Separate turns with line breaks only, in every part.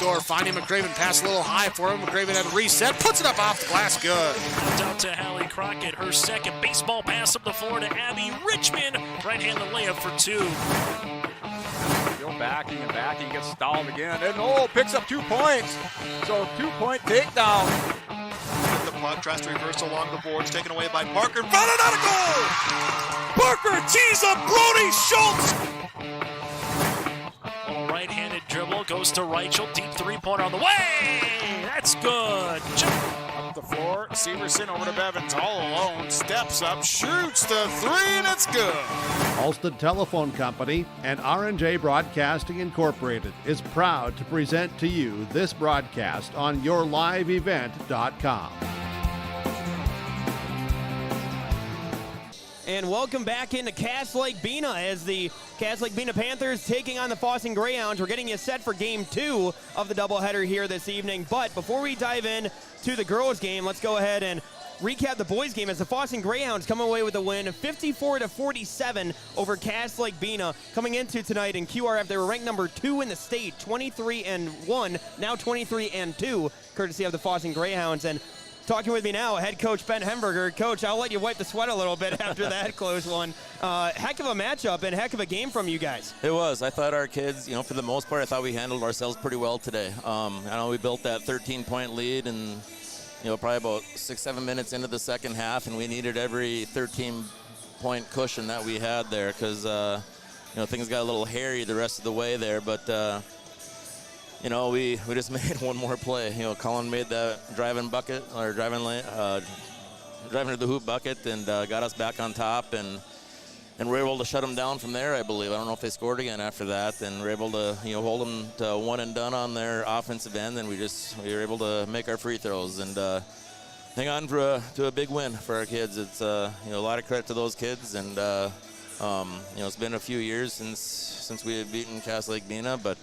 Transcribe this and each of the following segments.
door, finding McCraven, pass a little high for him. McCraven had a reset, puts it up off the glass, good.
Out to Hallie Crockett, her second baseball pass up the floor to Abby Richmond. Right-handed layup for two.
Still backing and backing, gets stalled again, and picks up 2 points. So 2-point takedown.
The puck tries to reverse along the boards, taken away by Parker. Found out a goal! Parker tees up Brody Schultz!
A right-handed dribble goes to Reichel. Deep three-pointer on the way. That's good.
Up the floor, Severson over to Bevins, all alone, steps up, shoots the three, and it's good.
Alston Telephone Company and R&J Broadcasting Incorporated is proud to present to you this broadcast on yourliveevent.com.
And welcome back into Lake-Bena as the Lake-Bena Panthers taking on the Fosston Greyhounds. We're getting you set for game 2 of the doubleheader here this evening. But before we dive in to the girls game, let's go ahead and recap the boys game as the Fosston Greyhounds come away with a win 54-47 over Lake-Bena. Coming into tonight in QRF, they were ranked number 2 in the state, 23-1, now 23-2, courtesy of the Fosston Greyhounds. And talking with me now, head coach Ben Hemberger. Coach, I'll let you wipe the sweat a little bit after that close one. Heck of a matchup and heck of a game from you guys.
It was. I thought our kids, for the most part, I thought we handled ourselves pretty well today. I know we built that 13-point lead and, probably about 6-7 minutes into the second half, and we needed every 13-point cushion that we had there because, things got a little hairy the rest of the way there, but we just made one more play. Colin made that driving to the hoop bucket and got us back on top, and we're able to shut them down from there, I believe. I don't know if they scored again after that, and we're able to hold them to one and done on their offensive end, and we were able to make our free throws and hang on to a big win for our kids. It's a lot of credit to those kids, and it's been a few years since we had beaten Lake-Bena, but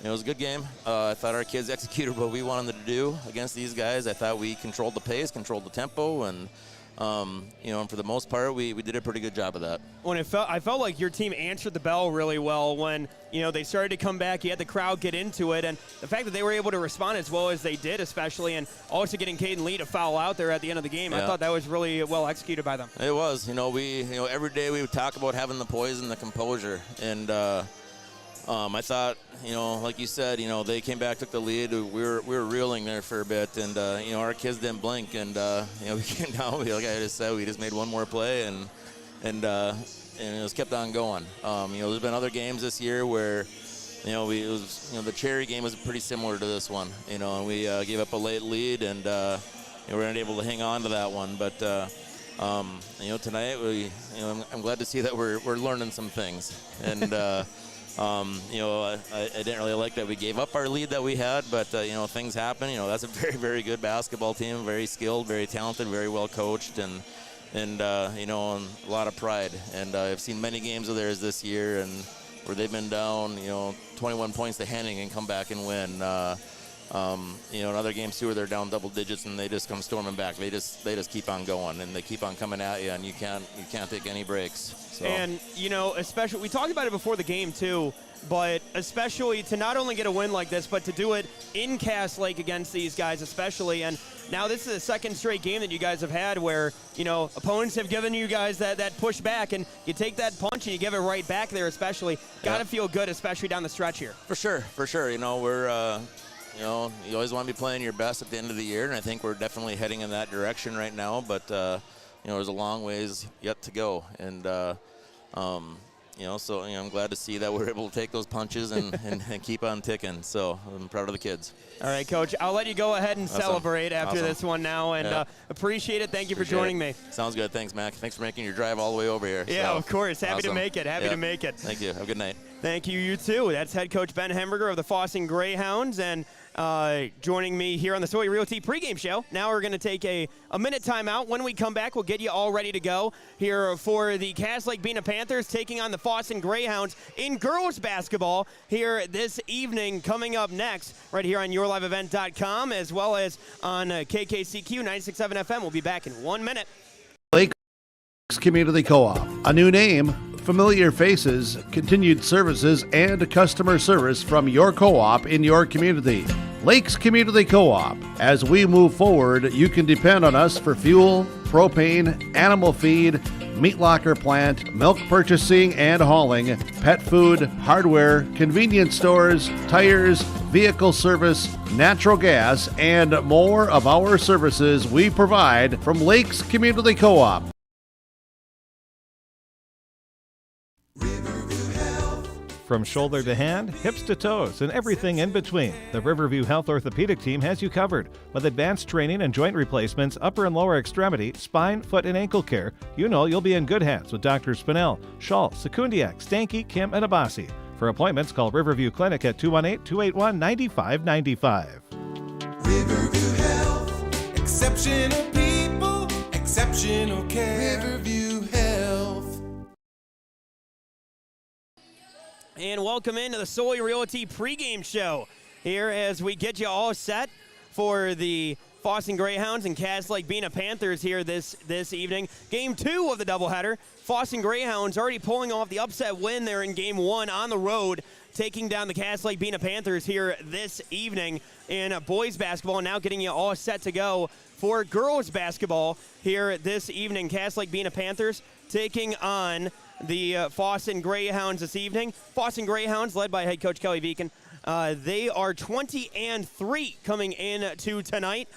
it was a good game. I thought our kids executed what we wanted them to do against these guys. I thought we controlled the pace, controlled the tempo, and and for the most part, we did a pretty good job of that.
I felt like your team answered the bell really well when they started to come back. You had the crowd get into it, and the fact that they were able to respond as well as they did, especially, and also getting Caden Lee to foul out there at the end of the game, I thought that was really well executed by them.
It was. Every day we would talk about having the poise and the composure, and I thought, like you said, they came back, took the lead. We were reeling there for a bit, and our kids didn't blink, and we came down. Like I just said, we just made one more play, and it just kept on going. There's been other games this year where, the Cherry game was pretty similar to this one, and we gave up a late lead, and we weren't able to hang on to that one, but. Tonight I'm glad to see that we're learning some things, and. I didn't really like that we gave up our lead that we had, but, things happen. That's a very, very good basketball team, very skilled, very talented, very well coached, and a lot of pride. And I've seen many games of theirs this year and where they've been down, 21 points to Henning and come back and win. In other games, too, where they're down double digits and they just come storming back. They just keep on going, and they keep on coming at you, and you can't take any breaks. So.
And, especially, we talked about it before the game, too, but especially to not only get a win like this, but to do it in Cass Lake against these guys especially. And now this is the second straight game that you guys have had where, opponents have given you guys that push back, and you take that punch and you give it right back there especially. Got to feel good, especially down the stretch here. For sure.
We're... you always want to be playing your best at the end of the year, and I think we're definitely heading in that direction right now. But there's a long ways yet to go, and I'm glad to see that we're able to take those punches and keep on ticking. So I'm proud of the kids.
All right, Coach. I'll let you go ahead and celebrate after this one now, and appreciate it. Thank you for joining me.
Sounds good. Thanks, Mac. Thanks for making your drive all the way over here.
Yeah, of course. Happy to make it. Happy to make it.
Thank you. Have a good night.
Thank you. You too. That's head coach Ben Hemberger of the Fosston Greyhounds, and joining me here on the Soy Realty pregame show. Now we're going to take a minute timeout. When we come back, we'll get you all ready to go here for the Lake-Bena Panthers taking on the Fosston Greyhounds in girls basketball here this evening. Coming up next, right here on yourliveevent.com, as well as on KKCQ 96.7 FM. We'll be back in 1 minute.
Lake Community Co-op, a new name, familiar faces, continued services, and customer service from your co-op in your community. Lakes Community Co-op. As we move forward, you can depend on us for fuel, propane, animal feed, meat locker plant, milk purchasing and hauling, pet food, hardware, convenience stores, tires, vehicle service, natural gas, and more of our services we provide from Lakes Community Co-op.
From shoulder to hand, hips to toes, and everything in between, the Riverview Health Orthopedic Team has you covered. With advanced training and joint replacements, upper and lower extremity, spine, foot, and ankle care, you know you'll be in good hands with Drs. Spinell, Schall, Sekundiak, Stanky, Kim, and Abasi. For appointments, call Riverview Clinic at 218-281-9595.
Riverview Health, exceptional people, exceptional care. Riverview Health.
And welcome into the Soy Realty pregame show here as we get you all set for the Fosston Greyhounds and Lake-Bena Panthers here this evening. Game 2 of the doubleheader. Fosston Greyhounds already pulling off the upset win there in Game 1 on the road, taking down the Lake-Bena Panthers here this evening in boys basketball. Now getting you all set to go for girls basketball here this evening. Lake-Bena Panthers taking on the Fosston Greyhounds this evening. Fosston Greyhounds, led by head coach Kelly Viken, they are 20-3 coming into tonight.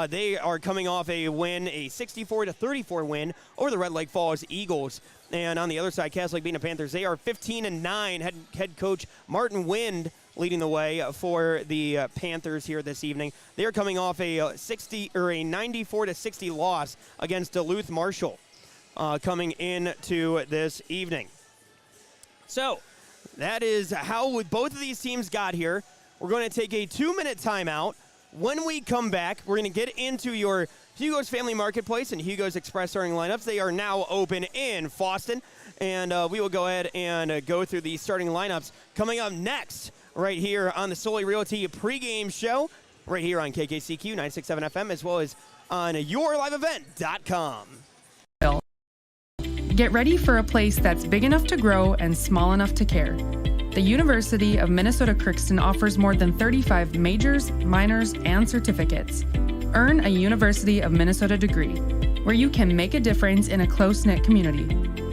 They are coming off a win, a 64-34 win over the Red Lake Falls Eagles. And on the other side, Lake-Bena Panthers, they are 15-9. Head coach Martin Wind leading the way for the Panthers here this evening. They are coming off a 94-60 loss against Duluth Marshall. Coming into this evening. So that is how both of these teams got here. We're going to take a 2-minute timeout. When we come back, we're going to get into your Hugo's Family Marketplace and Hugo's Express starting lineups. They are now open in Fosston, and we will go ahead and go through the starting lineups coming up next right here on the Soy Realty pregame show, right here on KKCQ 96.7 FM, as well as on yourliveevent.com.
Get ready for a place that's big enough to grow and small enough to care. The University of Minnesota Crookston offers more than 35 majors, minors, and certificates. Earn a University of Minnesota degree, where you can make a difference in a close-knit community.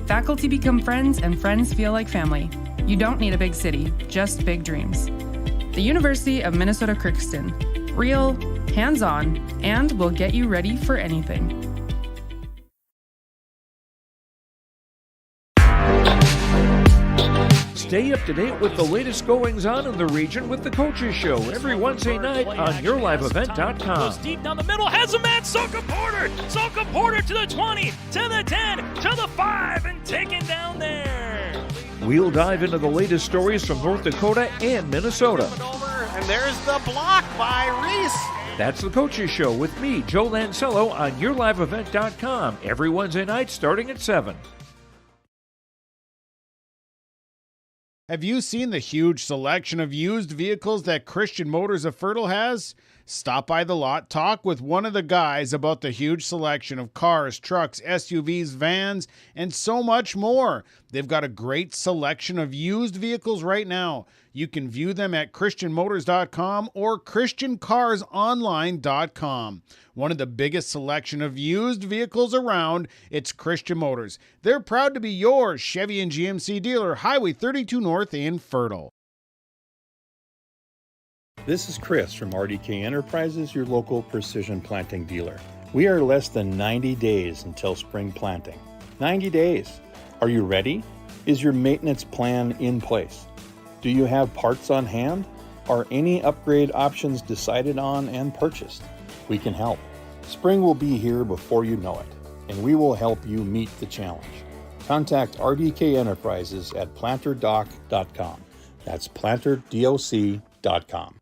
Faculty become friends and friends feel like family. You don't need a big city, just big dreams. The University of Minnesota Crookston. Real, hands-on, and will get you ready for anything.
Stay up to date with the latest goings-on in the region with the Coaches Show every Wednesday night on yourliveevent.com.
Goes deep down the middle, has a man, Soka Porter! Soka Porter to the 20, to the 10, to the 5, and taken down there.
We'll dive into the latest stories from North Dakota and Minnesota.
And there's the block by Reese.
That's the Coaches Show with me, Joe Lancello, on yourliveevent.com every Wednesday night starting at 7.
Have you seen the huge selection of used vehicles that Christian Motors of Fertile has? Stop by the lot, talk with one of the guys about the huge selection of cars, trucks, SUVs, vans, and so much more. They've got a great selection of used vehicles right now. You can view them at christianmotors.com or christiancarsonline.com. One of the biggest selection of used vehicles around, it's Christian Motors. They're proud to be your Chevy and GMC dealer, Highway 32 North in Fertile.
This is Chris from RDK Enterprises, your local precision planting dealer. We are less than 90 days until spring planting. 90 days. Are you ready? Is your maintenance plan in place? Do you have parts on hand? Are any upgrade options decided on and purchased? We can help. Spring will be here before you know it, and we will help you meet the challenge. Contact RDK Enterprises at planterdoc.com. That's planterdoc.com.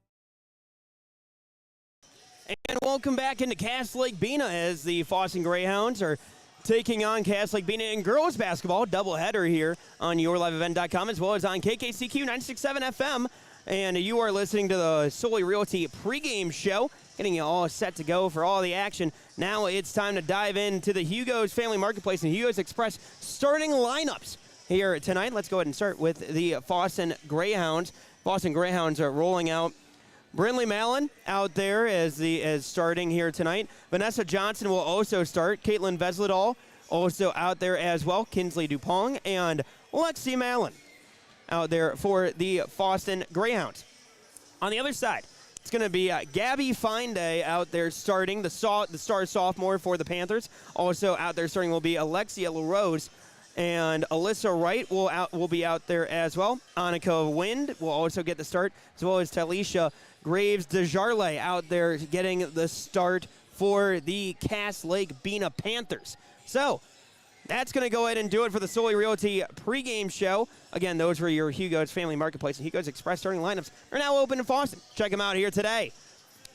And welcome back into Lake-Bena as the Fosston Greyhounds are taking on Lake-Bena in girls basketball. Doubleheader here on yourliveevent.com as well as on KKCQ 96.7 FM. And you are listening to the Soy Realty pregame show, getting you all set to go for all the action. Now it's time to dive into the Hugo's Family Marketplace and Hugo's Express starting lineups here tonight. Let's go ahead and start with the Fosston Greyhounds. Fosston Greyhounds are rolling out Brindley Mallon out there as starting here tonight. Vanessa Johnson will also start. Caitlin Vesledal also out there as well. Kinsley Dupong and Lexi Mallon out there for the Fosston Greyhounds. On the other side, it's going to be Gabby Finday out there starting, the star sophomore for the Panthers. Also out there starting will be Alexia LaRose, and Alyssa Wright will be out there as well. Annika Wind will also get the start, as well as Talisha Graves DeJarle out there getting the start for the Cass Lake-Bena Panthers. So that's going to go ahead and do it for the Solely Realty pregame show. Again, those were your Hugo's Family Marketplace and Hugo's Express starting lineups. They're now open in Fosston. Check them out here today.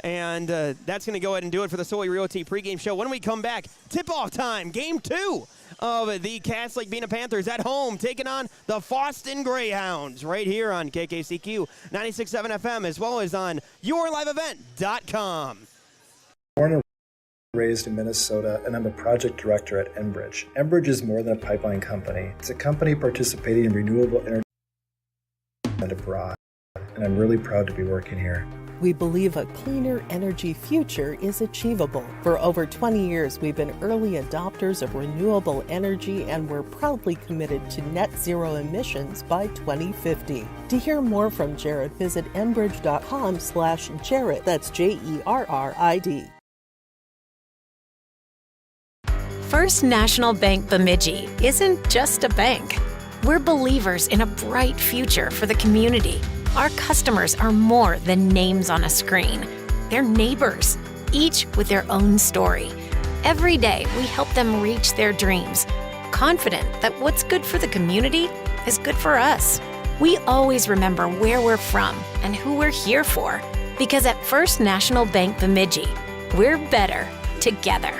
And that's going to go ahead and do it for the Solely Realty pregame show. When we come back, tip-off time, Game 2 of the Cass Lake-Bena Panthers at home, taking on the Fosston Greyhounds right here on KKCQ 96.7 FM, as well as on yourliveevent.com.
Born and raised in Minnesota, and I'm a project director at Enbridge. Enbridge is more than a pipeline company. It's a company participating in renewable energy and abroad, and I'm really proud to be working here.
We believe a cleaner energy future is achievable. For over 20 years, we've been early adopters of renewable energy, and we're proudly committed to net zero emissions by 2050. To hear more from Jared, visit enbridge.com/Jared. That's JERRID.
First National Bank Bemidji isn't just a bank. We're believers in a bright future for the community. Our customers are more than names on a screen. They're neighbors, each with their own story. Every day, we help them reach their dreams, confident that what's good for the community is good for us. We always remember where we're from and who we're here for, because at First National Bank Bemidji, we're better together.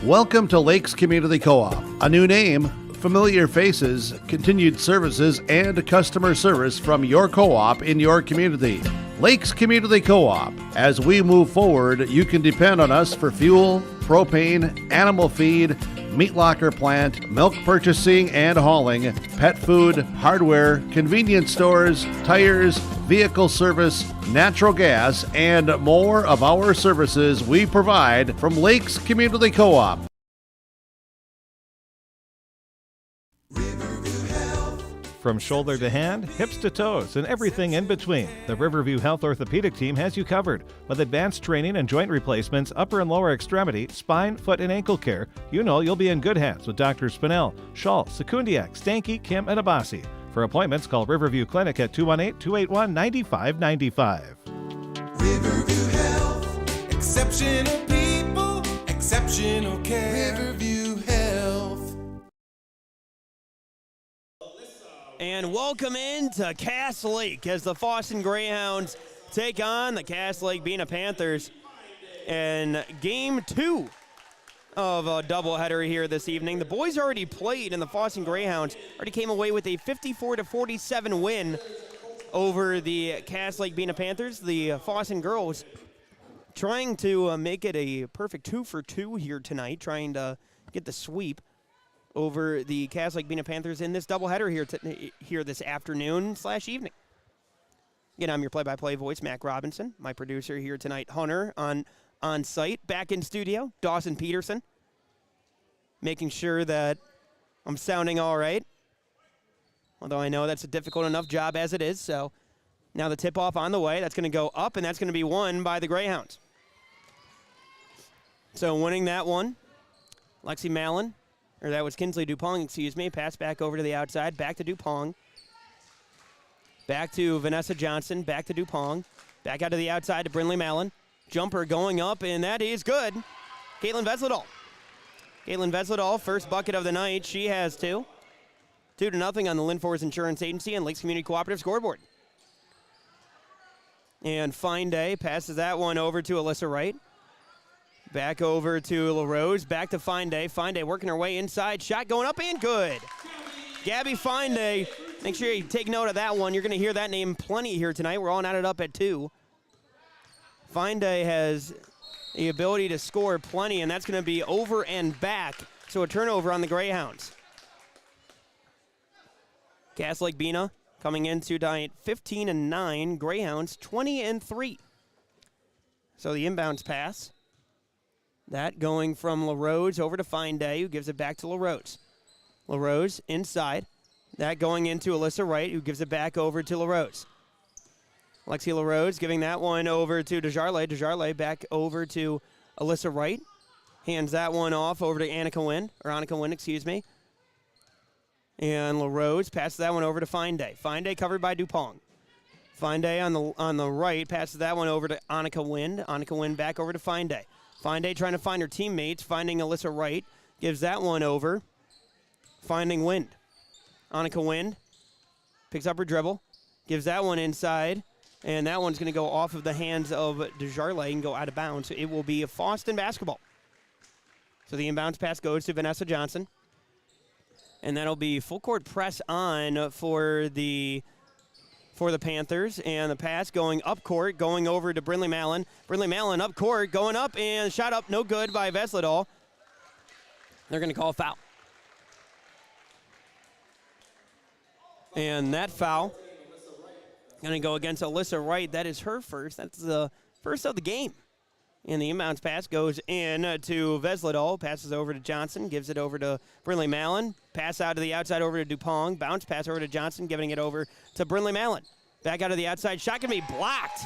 Welcome to Lakes Community Co-op. A new name, familiar faces, continued services, and customer service from your co-op in your community. Lakes Community Co-op. As we move forward, you can depend on us for fuel, propane, animal feed, meat locker plant, milk purchasing and hauling, pet food, hardware, convenience stores, tires, vehicle service, natural gas, and more of our services we provide from Lakes Community Co-op.
From shoulder to hand, hips to toes, and everything in between, the Riverview Health Orthopedic Team has you covered. With advanced training and joint replacements, upper and lower extremity, spine, foot, and ankle care, you know you'll be in good hands with Drs. Spinell, Schall, Sekundiak, Stanky, Kim, and Abasi. For appointments, call Riverview Clinic at 218-281-9595.
Riverview Health, exceptional people, exceptional care. Riverview Health.
And welcome into Cass Lake as the Fosston Greyhounds take on the Cass Lake-Bena Panthers in Game 2 of a doubleheader here this evening. The boys already played, and the Fosston Greyhounds already came away with a 54-47 win over the Cass Lake-Bena Panthers. The Fosston girls trying to make it a perfect 2-for-2 here tonight, trying to get the sweep over the Cass Lake-Bena Panthers in this doubleheader here this afternoon/evening. Again, I'm your play-by-play voice, Mac Robinson. My producer here tonight, Hunter, on site. Back in studio, Dawson Peterson, making sure that I'm sounding all right. Although I know that's a difficult enough job as it is. So now the tip-off on the way. That's going to go up, and that's going to be won by the Greyhounds. So winning that one, Lexi Mallon. Or that was Kinsley Dupong, excuse me. Pass back over to the outside. Back to Dupong. Back to Vanessa Johnson. Back to Dupong. Back out to the outside to Brindley Mallon. Jumper going up, and that is good. Caitlin Vesledal. Caitlin Vesledal, first bucket of the night. She has 2. 2-0 on the Linfors Insurance Agency and Lakes Community Cooperative scoreboard. And Fine Day passes that one over to Alyssa Wright. Back over to LaRose, back to Fine Day. Fine Day working her way inside. Shot going up and good. Gabby Fine Day. Make sure you take note of that one. You're going to hear that name plenty here tonight. We're all knotted up at 2. Fine Day has the ability to score plenty, and that's going to be over and back So a turnover on the Greyhounds. Cass Lake-Bena coming into tonight 15-9. Greyhounds 20-3. So the inbounds pass. That going from LaRose over to Fine Day, who gives it back to LaRose. LaRose inside. That going into Alyssa Wright, who gives it back over to LaRose. Lexi LaRose giving that one over to Desjardins. Desjardins back over to Alyssa Wright. Hands that one off over to Annika Wynn, excuse me. And LaRose passes that one over to Fine Day. Fine Day covered by Dupont. Fine Day on the right passes that one over to Annika Wynn. Annika Wynn back over to Fine Day. Fine Day trying to find her teammates, finding Alyssa Wright. Gives that one over. Finding Wind. Annika Wynn picks up her dribble. Gives that one inside. And that one's going to go off of the hands of Desjardins and go out of bounds. So it will be a Fosston basketball. So the inbounds pass goes to Vanessa Johnson. And that'll be full court press on for the Panthers. And the pass going up court, going over to Brindley Mallon. Brindley Mallon up court, going up, and shot up, no good by Vesledal. They're going to call a foul. And that foul going to go against Alyssa Wright. That is her first. That's the first of the game. And the inbounds pass goes in to Vesledal. Passes over to Johnson. Gives it over to Brindley Mallon. Pass out to the outside over to Dupont. Bounce pass over to Johnson. Giving it over to Brindley Mallon. Back out of the outside. Shot going to be blocked.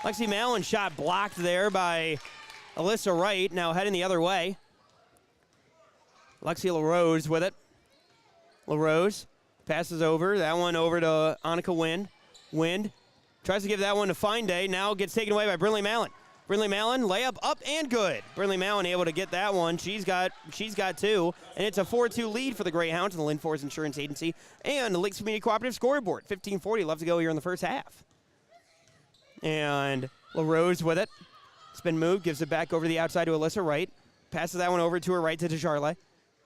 Lexi Mallon shot blocked there by Alyssa Wright. Now heading the other way. Lexi LaRose with it. LaRose passes over. That one over to Annika Wynn. Wind tries to give that one to Fine Day. Now gets taken away by Brindley Mallon. Brindley Mallon, layup up and good. Brindley Mallon able to get that one. She's got two, and it's a 4-2 lead for the Greyhounds and the Lynn Forest Insurance Agency and the Lakes Community Cooperative scoreboard. 15:40 left to go here in the first half. And LaRose with it. Spin move, gives it back over the outside to Alyssa Wright. Passes that one over to her right to Desjardins.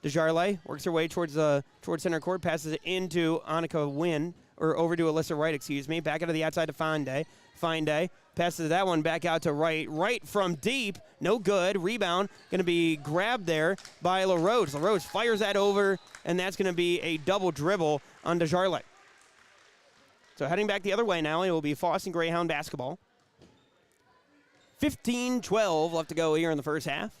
Desjardins works her way towards center court, passes it into Annika Wynn, or over to Alyssa Wright, excuse me. Back out of the outside to Fine Day. Fine Day passes that one back out to Wright. Wright from deep, no good. Rebound going to be grabbed there by LaRose. LaRose fires that over, and that's going to be a double dribble on Desjardins. So heading back the other way now, it will be Fosston Greyhound basketball. 15-12 left to go here in the first half.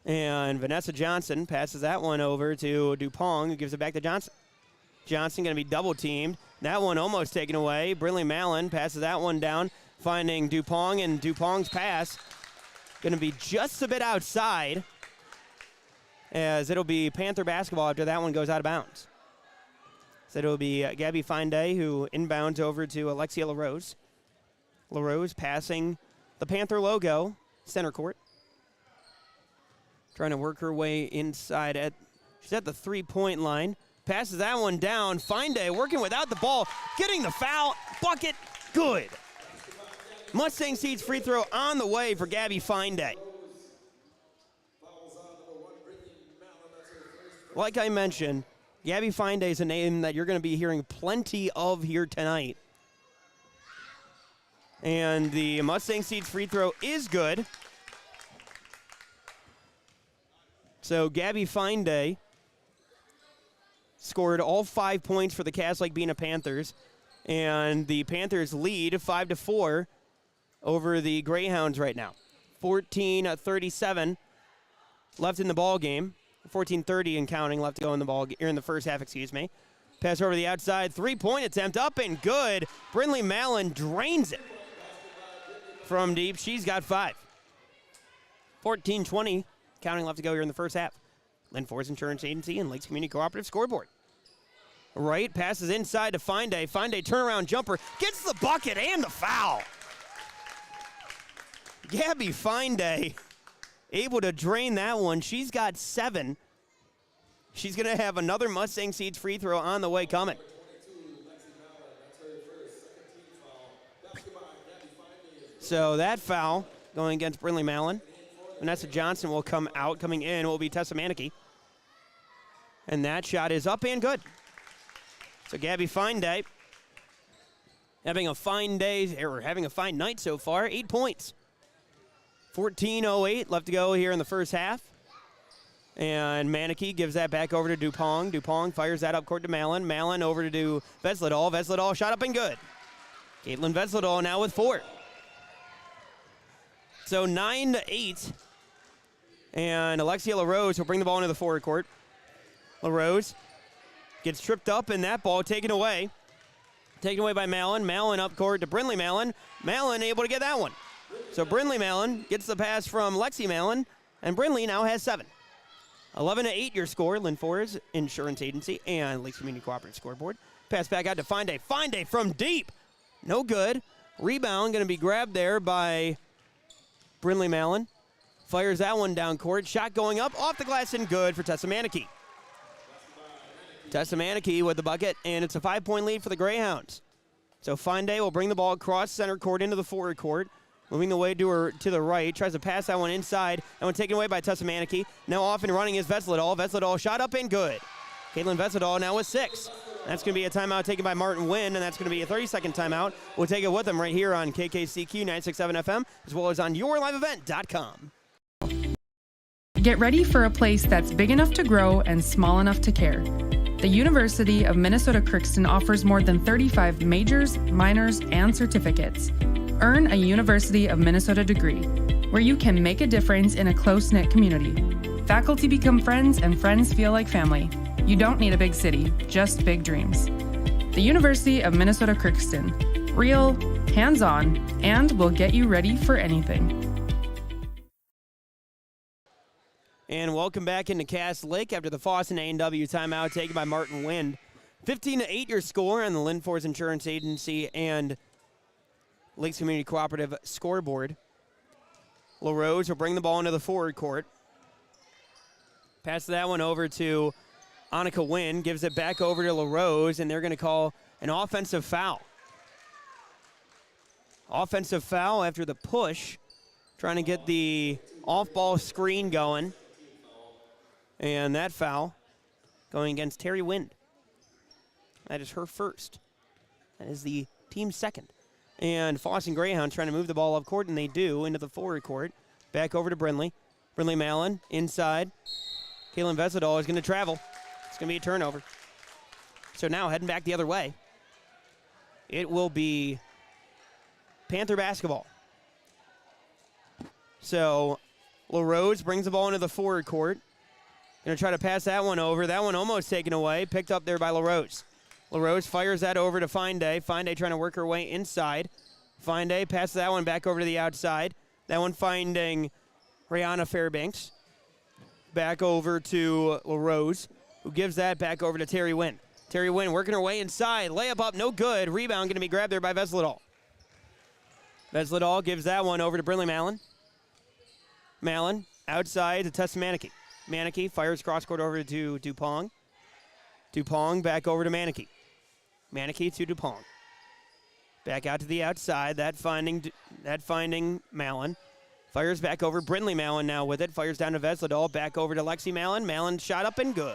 And Vanessa Johnson passes that one over to Dupont, who gives it back to Johnson. Johnson going to be double teamed. That one almost taken away. Brindley Mallon passes that one down, finding Dupont, and Dupont's pass going to be just a bit outside, as it'll be Panther basketball after that one goes out of bounds. So it'll be Gabby Fine Day who inbounds over to Alexia LaRose. LaRose passing the Panther logo, center court. Trying to work her way inside. She's at the three-point line. Passes that one down. Fine Day working without the ball. Getting the foul. Bucket. Good. Mustang Seeds free throw on the way for Gabby Fine Day. Like I mentioned, Gabby Fine Day is a name that you're going to be hearing plenty of here tonight. And the Mustang Seeds free throw is good. So Gabby Fine Day scored all 5 points for the Cass Lake-Bena Panthers. And the Panthers lead 5-4 over the Greyhounds right now. 14:37 left in the ball game. 14:30 and counting left to go in the ball in the first half, excuse me. Pass over the outside, three-point attempt up and good. Brindley Mallon drains it from deep. She's got 5. 14:20 counting left to go here in the first half. Lynn Forest Insurance Agency and Lakes Community Cooperative scoreboard. Wright passes inside to Fine Day. Fine Day turnaround jumper. Gets the bucket and the foul. Gabby Fine Day able to drain that one. She's got 7. She's going to have another Mustang Seeds free throw on the way coming. So that foul going against Brindley Mallon. Vanessa Johnson will come out. Coming in will be Tessa Manicky. And that shot is up and good. So Gabby Fine Day having a fine day, or having a fine night so far. 8 points. 14:08 left to go here in the first half. And Manicky gives that back over to Dupong. Dupong fires that up court to Malin. Malin over to Vesledal. Vesledal shot up and good. Caitlin Vesledal now with 4. So 9-8. And Alexia LaRose will bring the ball into the forward court. LaRose gets tripped up, and that ball taken away. Taken away by Malin. Malin up court to Brindley Malin. Malin able to get that one. So Brindley Malin gets the pass from Lexi Malin, and Brindley now has 7. 11-8 your score. Lynn Forest Insurance Agency and Lakes Community Cooperative scoreboard. Pass back out to Fine Day from deep. No good. Rebound going to be grabbed there by Brindley Malin. Fires that one down court. Shot going up off the glass and good for Tessa Manicky. Tessa Manicky with the bucket, and it's a 5-point lead for the Greyhounds. So Fine Day will bring the ball across center court into the forward court. Moving the way to the right, tries to pass that one inside. That one taken away by Tessa Manicky. Now off and running is Vesledal. Vesledal shot up and good. Caitlin Vesledal now with 6. That's going to be a timeout taken by Martin Wynn, and that's going to be a 30-second timeout. We'll take it with them right here on KKCQ 96.7 FM, as well as on yourliveevent.com.
Get ready for a place that's big enough to grow and small enough to care. The University of Minnesota Crookston offers more than 35 majors, minors, and certificates. Earn a University of Minnesota degree, where you can make a difference in a close-knit community. Faculty become friends, and friends feel like family. You don't need a big city, just big dreams. The University of Minnesota Crookston. Real, hands-on, and will get you ready for anything.
And welcome back into Cass Lake after the Fosston A&W timeout taken by Martin Wind. 15-8 your score on the Lynn Forest Insurance Agency and Lakes Community Cooperative scoreboard. LaRose will bring the ball into the forward court. Pass that one over to Annika Wynn, gives it back over to LaRose, and they're going to call an offensive foul. Offensive foul after the push, trying to get the off-ball screen going. And that foul going against Terry Wind. That is her first. That is the team's second. And Fosston Greyhounds trying to move the ball up court, and they do, into the forward court. Back over to Brindley. Brindley Malin inside. Caitlin Vesledal is going to travel. It's going to be a turnover. So now heading back the other way. It will be Panther basketball. So LaRose brings the ball into the forward court. Going to try to pass that one over. That one almost taken away. Picked up there by LaRose. LaRose fires that over to Fine Day. Fine Day trying to work her way inside. Fine Day passes that one back over to the outside. That one finding Rihanna Fairbanks. Back over to LaRose, who gives that back over to Terry Wynn. Terry Wynn working her way inside. Layup up, no good. Rebound going to be grabbed there by Vesledal. Vesledal gives that one over to Brindley Malin. Malin outside to Tessa Manicky. Manicky fires cross-court over to Dupong. Dupong back over to Manicky. Manicky to Dupong. Back out to the outside. That finding Malin. Fires back over. Brindley Malin now with it. Fires down to Vesledal. Back over to Lexi Malin. Malin shot up and good.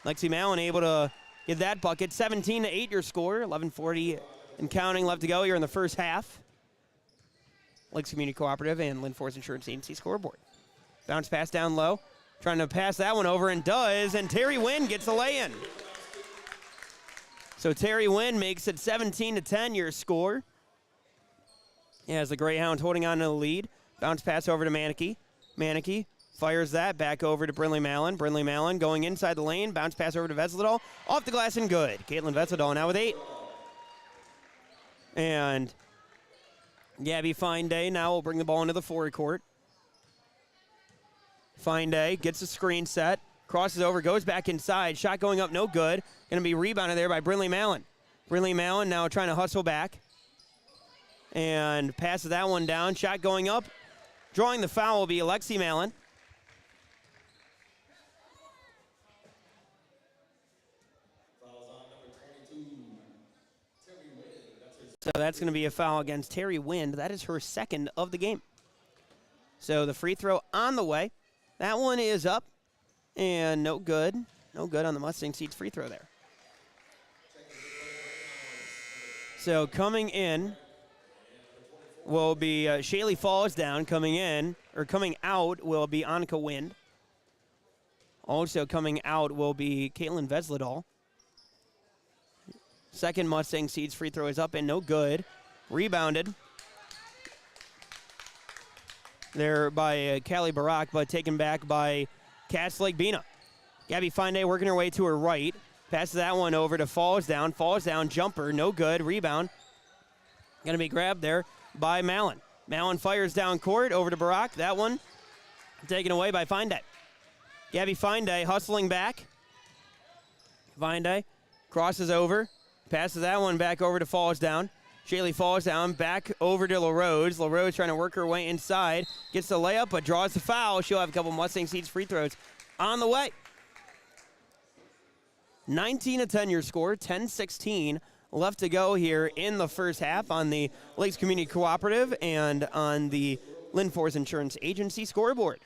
Lexi Malin able to get that bucket. 17-8 your score. 11:40 and counting left to go here in the first half. Lakes Community Cooperative and Lynn Forest Insurance Agency scoreboard. Bounce pass down low. Trying to pass that one over and does. And Terry Wynn gets the lay-in. So Terry Wynn makes it 17-10 your score. As the Greyhounds holding on to the lead. Bounce pass over to Manicky. Manicky fires that back over to Brindley Malin. Brindley Malin going inside the lane. Bounce pass over to Vesledal. Off the glass and good. Caitlin Vesledal now with 8. And Gabby Fine Day now will bring the ball into the forward court. Fine Day gets the screen set. Crosses over, goes back inside. Shot going up, no good. Going to be rebounded there by Brindley Malin. Brindley Malin now trying to hustle back. And passes that one down. Shot going up. Drawing the foul will be Alexi Malin. So that's going to be a foul against Terry Wind. That is her second of the game. So the free throw on the way. That one is up. And no good. No good on the Mustang Seeds free throw there. So coming in will be Shaylee Falls down. Coming out will be Annika Wind. Also coming out will be Caitlin Vesledal. Second Mustang Seeds free throw is up and no good. Rebounded there by Callie Barak, but taken back by Cass Lake-Bena. Gabby Fine working her way to her right. Passes that one over to Falls Down. Falls Down, jumper, no good. Rebound. Going to be grabbed there by Mallon. Mallon fires down court over to Barak. That one taken away by Fine. Gabby Fine hustling back. Fine crosses over. Passes that one back over to Falls Down. Shaylee Falls Down back over to LaRose. LaRose trying to work her way inside. Gets the layup, but draws the foul. She'll have a couple Mustang Seeds free throws on the way. 19-10 your score, 10-16 left to go here in the first half on the Lakes Community Cooperative and on the Lynn Forest Insurance Agency scoreboard.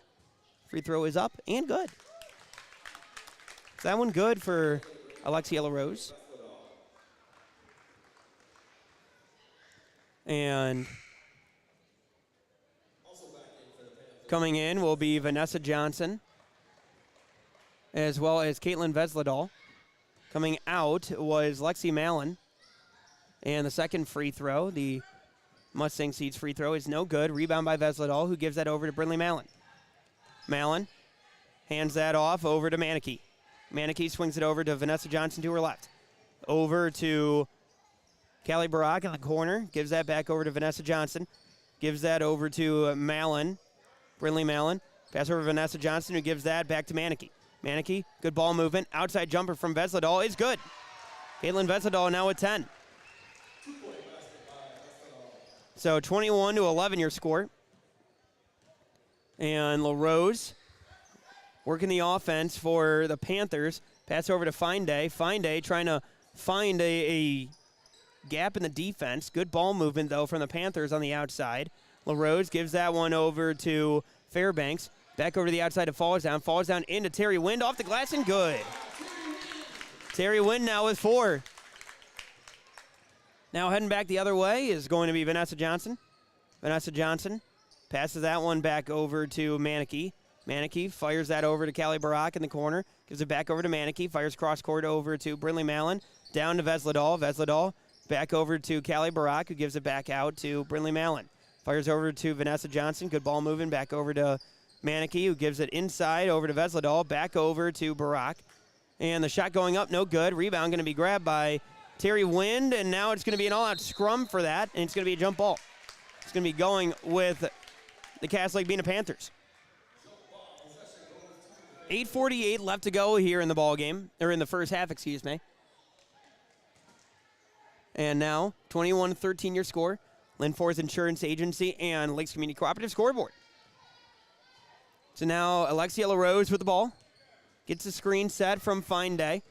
Free throw is up and good. That one good for Alexia LaRose. And coming in will be Vanessa Johnson as well as Caitlin Vesledal. Coming out was Lexi Mallon. And the second free throw, the Mustang Seeds free throw, is no good. Rebound by Vesledal, who gives that over to Brindley Mallon. Mallon hands that off over to Manicky. Manicky swings it over to Vanessa Johnson to her left. Over to Callie Barak in the corner. Gives that back over to Vanessa Johnson. Gives that over to Mallon. Brindley Mallon. Pass over to Vanessa Johnson, who gives that back to Manicky. Manicky, good ball movement. Outside jumper from Vesledal is good. Caitlin Vesledal now with 10. So 21-11 your score. And LaRose working the offense for the Panthers. Pass over to Fine Day. Fine Day trying to find a gap in the defense. Good ball movement, though, from the Panthers on the outside. LaRose gives that one over to Fairbanks. Back over to the outside to Falls Down. Falls Down into Terry Wind off the glass and good. Terry Wind now with 4. Now heading back the other way is going to be Vanessa Johnson. Vanessa Johnson passes that one back over to Manicky. Manicky fires that over to Callie Barak in the corner. Gives it back over to Manicky. Fires cross court over to Brindley Mallon. Down to Vesledal. Vesledal back over to Callie Barak, who gives it back out to Brindley Mallon. Fires over to Vanessa Johnson. Good ball moving back over to Manicky, who gives it inside over to Vesledal. Back over to Barak. And the shot going up, no good. Rebound going to be grabbed by Terry Wind, and now it's going to be an all-out scrum for that, and it's going to be a jump ball. It's going to be going with the Cass Lake-Bena Panthers. 8:48 left to go here in the ball game, or in the first half, excuse me. And now 21-13 your score. Lynn Forest Insurance Agency and Lakes Community Cooperative scoreboard. So now Alexia LaRose with the ball. Gets the screen set from Fine Day.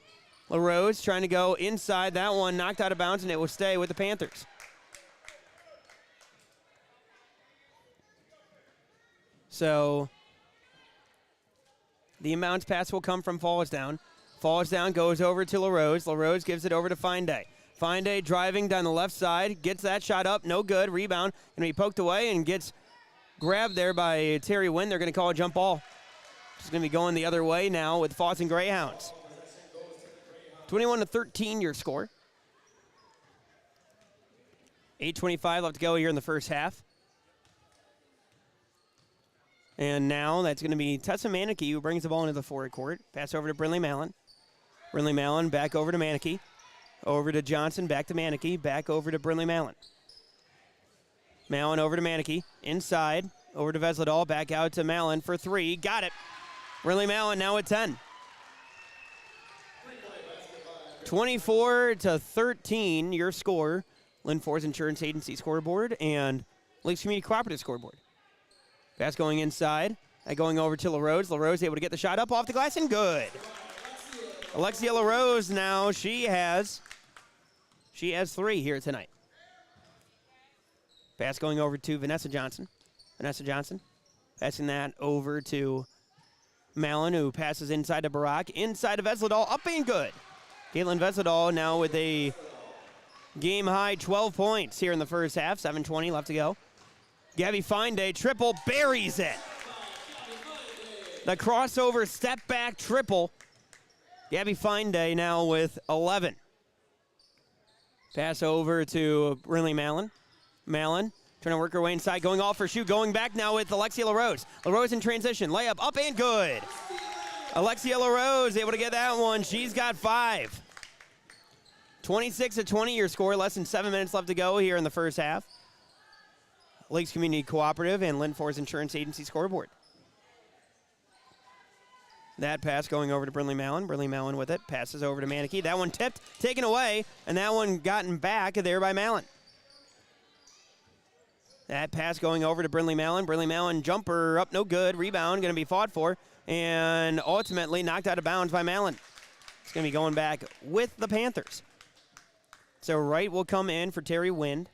LaRose trying to go inside. That one knocked out of bounds, and it will stay with the Panthers. So the inbounds pass will come from Falls Down. Falls Down goes over to LaRose. LaRose gives it over to Fine Day. Fine Day driving down the left side. Gets that shot up. No good. Rebound. Going to be poked away and gets grabbed there by Terry Wynn. They're going to call a jump ball. It's going to be going the other way now with Fosston Greyhounds. 21-13 your score. 8:25 left to go here in the first half. And now that's going to be Tessa Manicky who brings the ball into the forward court. Pass over to Brindley Mallon. Brindley Mallon back over to Manicky. Over to Johnson, back to Manicky. Back over to Brindley Mallon. Mallon over to Manicky. Inside, over to Vesledal. Back out to Mallon for 3. Got it. Brindley Mallon now at 10. 24-13 your score. Lynn Forest Insurance Agency scoreboard and Lakes Community Cooperative scoreboard. Pass going inside. Going over to LaRose. LaRose able to get the shot up off the glass and good. Alexia LaRose now, she has 3 here tonight. Pass going over to Vanessa Johnson. Vanessa Johnson passing that over to Mallon, who passes inside to Barak. Inside to Vesledal, up and good. Caitlin Vesledal now with a game-high 12 points here in the first half. 7:20 left to go. Gabby Fine Day triple, buries it. The crossover step back triple. Gabby Fine-Day now with 11. Pass over to Brinley Mallon. Mallon trying to work her way inside, going off her shoe, going back now with Alexia LaRose. LaRose in transition, layup up and good. Alexia LaRose able to get that one. She's got 5. 26-20 your score, less than 7 minutes left to go here in the first half. Lakes Community Cooperative and Lynn Forest Insurance Agency scoreboard. That pass going over to Brinley Mallon. Brinley Mallon with it. Passes over to Manicky. That one tipped, taken away, and that one gotten back there by Mallon. That pass going over to Brinley Mallon. Brinley Mallon jumper up, no good. Rebound going to be fought for, and ultimately knocked out of bounds by Mallon. It's going to be going back with the Panthers. So Wright will come in for Terry Wind.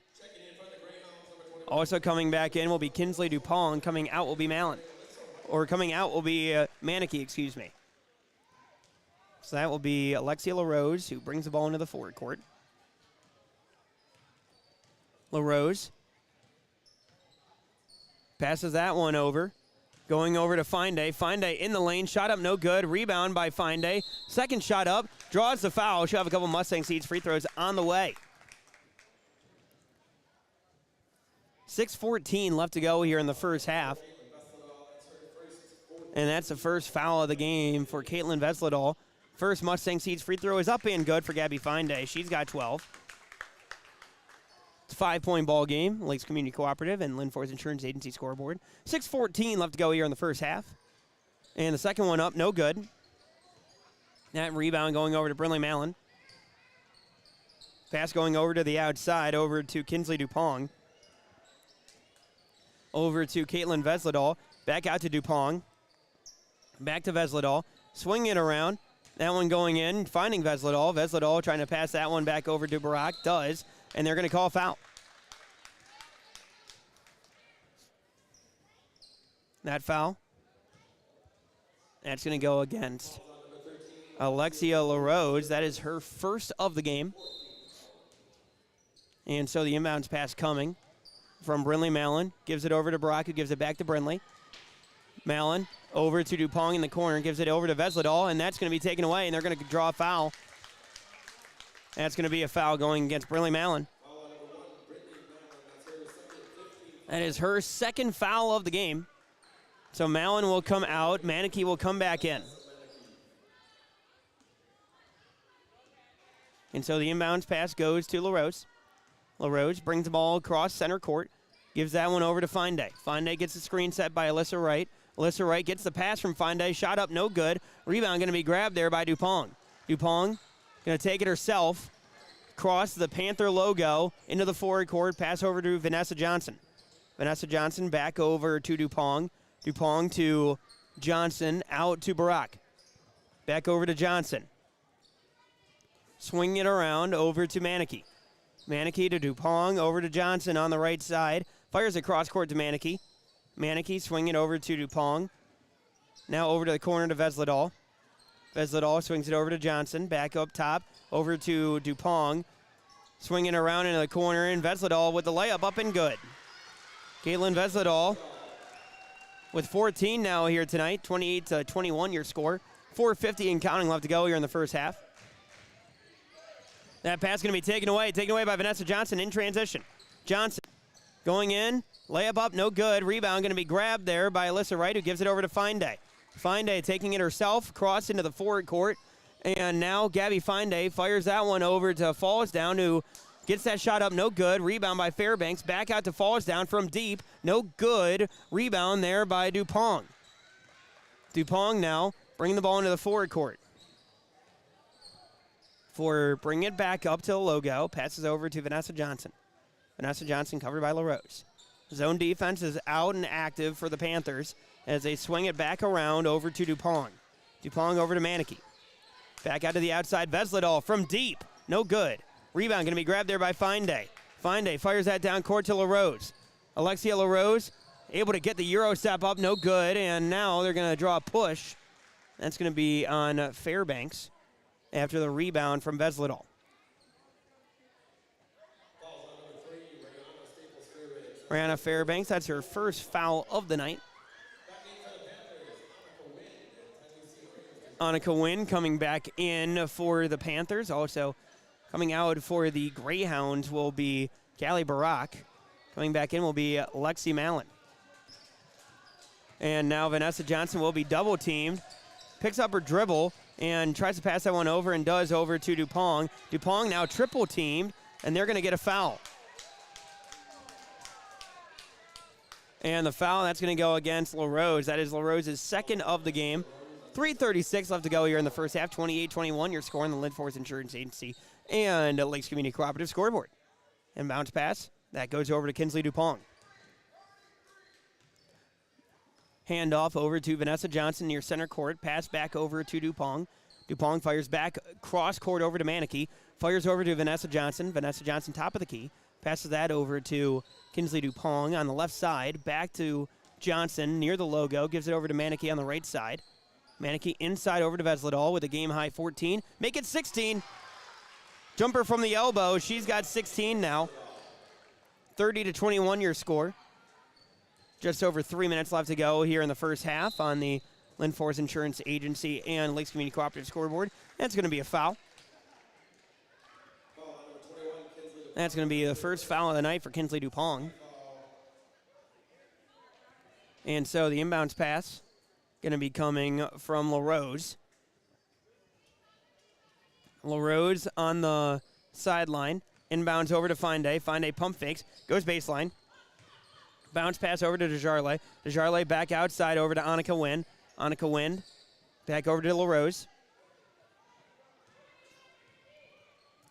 Also coming back in will be Kinsley DuPont. Coming out will be Mallon. Or coming out will be Manicky, excuse me. So that will be Alexia LaRose, who brings the ball into the forward court. LaRose passes that one over. Going over to Fine-Day. Fine-Day in the lane. Shot up, no good. Rebound by Fine-Day. Second shot up. Draws the foul. She'll have a couple Mustang Seeds free throws on the way. 6:14 left to go here in the first half. And that's the first foul of the game for Caitlin Vesledal. First Mustang Seeds free throw is up and good for Gabby Fine-Day. She's got 12. It's a 5-point ball game. Lakes Community Cooperative and Lynn Forest Insurance Agency scoreboard. 6:14 left to go here in the first half. And the second one up, no good. That rebound going over to Brinley Mallon. Pass going over to the outside, over to Kinsley DuPont. Over to Caitlin Vesledal. Back out to DuPont. Back to Vesledal. Swinging it around. That one going in, finding Vesledal. Vesledal trying to pass that one back over to Barak. Does. And they're going to call foul. That foul. That's going to go against Alexia LaRose. That is her first of the game. And so the inbounds pass coming from Brinley Mallon. Gives it over to Barak, who gives it back to Brinley. Mallon over to DuPont in the corner, gives it over to Vesledal, and that's going to be taken away, and they're going to draw a foul. That's going to be a foul going against Brinley Mallon. That is her second foul of the game. So Mallon will come out, Manicky will come back in. And so the inbounds pass goes to LaRose. LaRose brings the ball across center court, gives that one over to Fine-Day. Fine-Day gets the screen set by Alyssa Wright. Alyssa Wright gets the pass from Fine-Day. Shot up, no good. Rebound going to be grabbed there by DuPont. DuPont going to take it herself. Cross the Panther logo into the forward court. Pass over to Vanessa Johnson. Vanessa Johnson back over to DuPont. DuPont to Johnson. Out to Barak. Back over to Johnson. Swing it around over to Manicky. Manicky to DuPont. Over to Johnson on the right side. Fires across court to Manicky. Manicky swinging over to DuPont. Now over to the corner to Vesledal. Vesledal swings it over to Johnson. Back up top. Over to DuPont. Swinging around into the corner. And Vesledal with the layup up and good. Caitlin Vesledal with 14 now here tonight. 28-21 your score. 4:50 and counting left to go here in the first half. That pass going to be taken away by Vanessa Johnson in transition. Johnson going in, layup up, no good. Rebound going to be grabbed there by Alyssa Wright, who gives it over to Fine-Day. Fine-Day taking it herself, cross into the forward court, and now Gabby Fine-Day fires that one over to Fallsdown, who gets that shot up, no good. Rebound by Fairbanks, back out to Fallsdown from deep, no good. Rebound there by DuPont. DuPont now bringing the ball into the forward court. For bring it back up to the logo, passes over to Vanessa Johnson. Vanessa Johnson covered by LaRose. Zone defense is out and active for the Panthers as they swing it back around over to DuPont. DuPont over to Manicky. Back out to the outside, Vesledal from deep, no good. Rebound going to be grabbed there by Fine-Day. Fine-Day fires that down court to LaRose. Alexia LaRose able to get the Euro step up, no good, and now they're going to draw a push. That's going to be on Fairbanks after the rebound from Vesledal. Brianna Fairbanks, that's her first foul of the night. Annika Wynn coming back in for the Panthers. Also coming out for the Greyhounds will be Callie Barak. Coming back in will be Lexi Mallon. And now Vanessa Johnson will be double teamed. Picks up her dribble and tries to pass that one over and does over to Dupong. Dupong now triple teamed, and they're going to get a foul. And the foul, that's going to go against LaRose. That is LaRose's second of the game. 3:36 left to go here in the first half. 28-21, your score on the Lindfors Insurance Agency and Lakes Community Cooperative scoreboard. And bounce pass, that goes over to Kinsley Dupong. Handoff over to Vanessa Johnson near center court. Pass back over to Dupong. Dupong fires back cross court over to Manicky. Fires over to Vanessa Johnson. Vanessa Johnson top of the key. Passes that over to Kinsley Dupong on the left side. Back to Johnson near the logo. Gives it over to Manicky on the right side. Manicky inside over to Vesledal with a game-high 14. Make it 16. Jumper from the elbow. She's got 16 now. 30-21 your score. Just over 3 minutes left to go here in the first half on the Lindfors Insurance Agency and Lakes Community Cooperative scoreboard. That's going to be a foul. That's going to be the first foul of the night for Kinsley Dupong. And so the inbounds pass going to be coming from LaRose. LaRose on the sideline. Inbounds over to Finde. Finde pump fakes. Goes baseline. Bounce pass over to Desjarlais. Desjarlais back outside over to Annika Wynn. Annika Wynn back over to LaRose.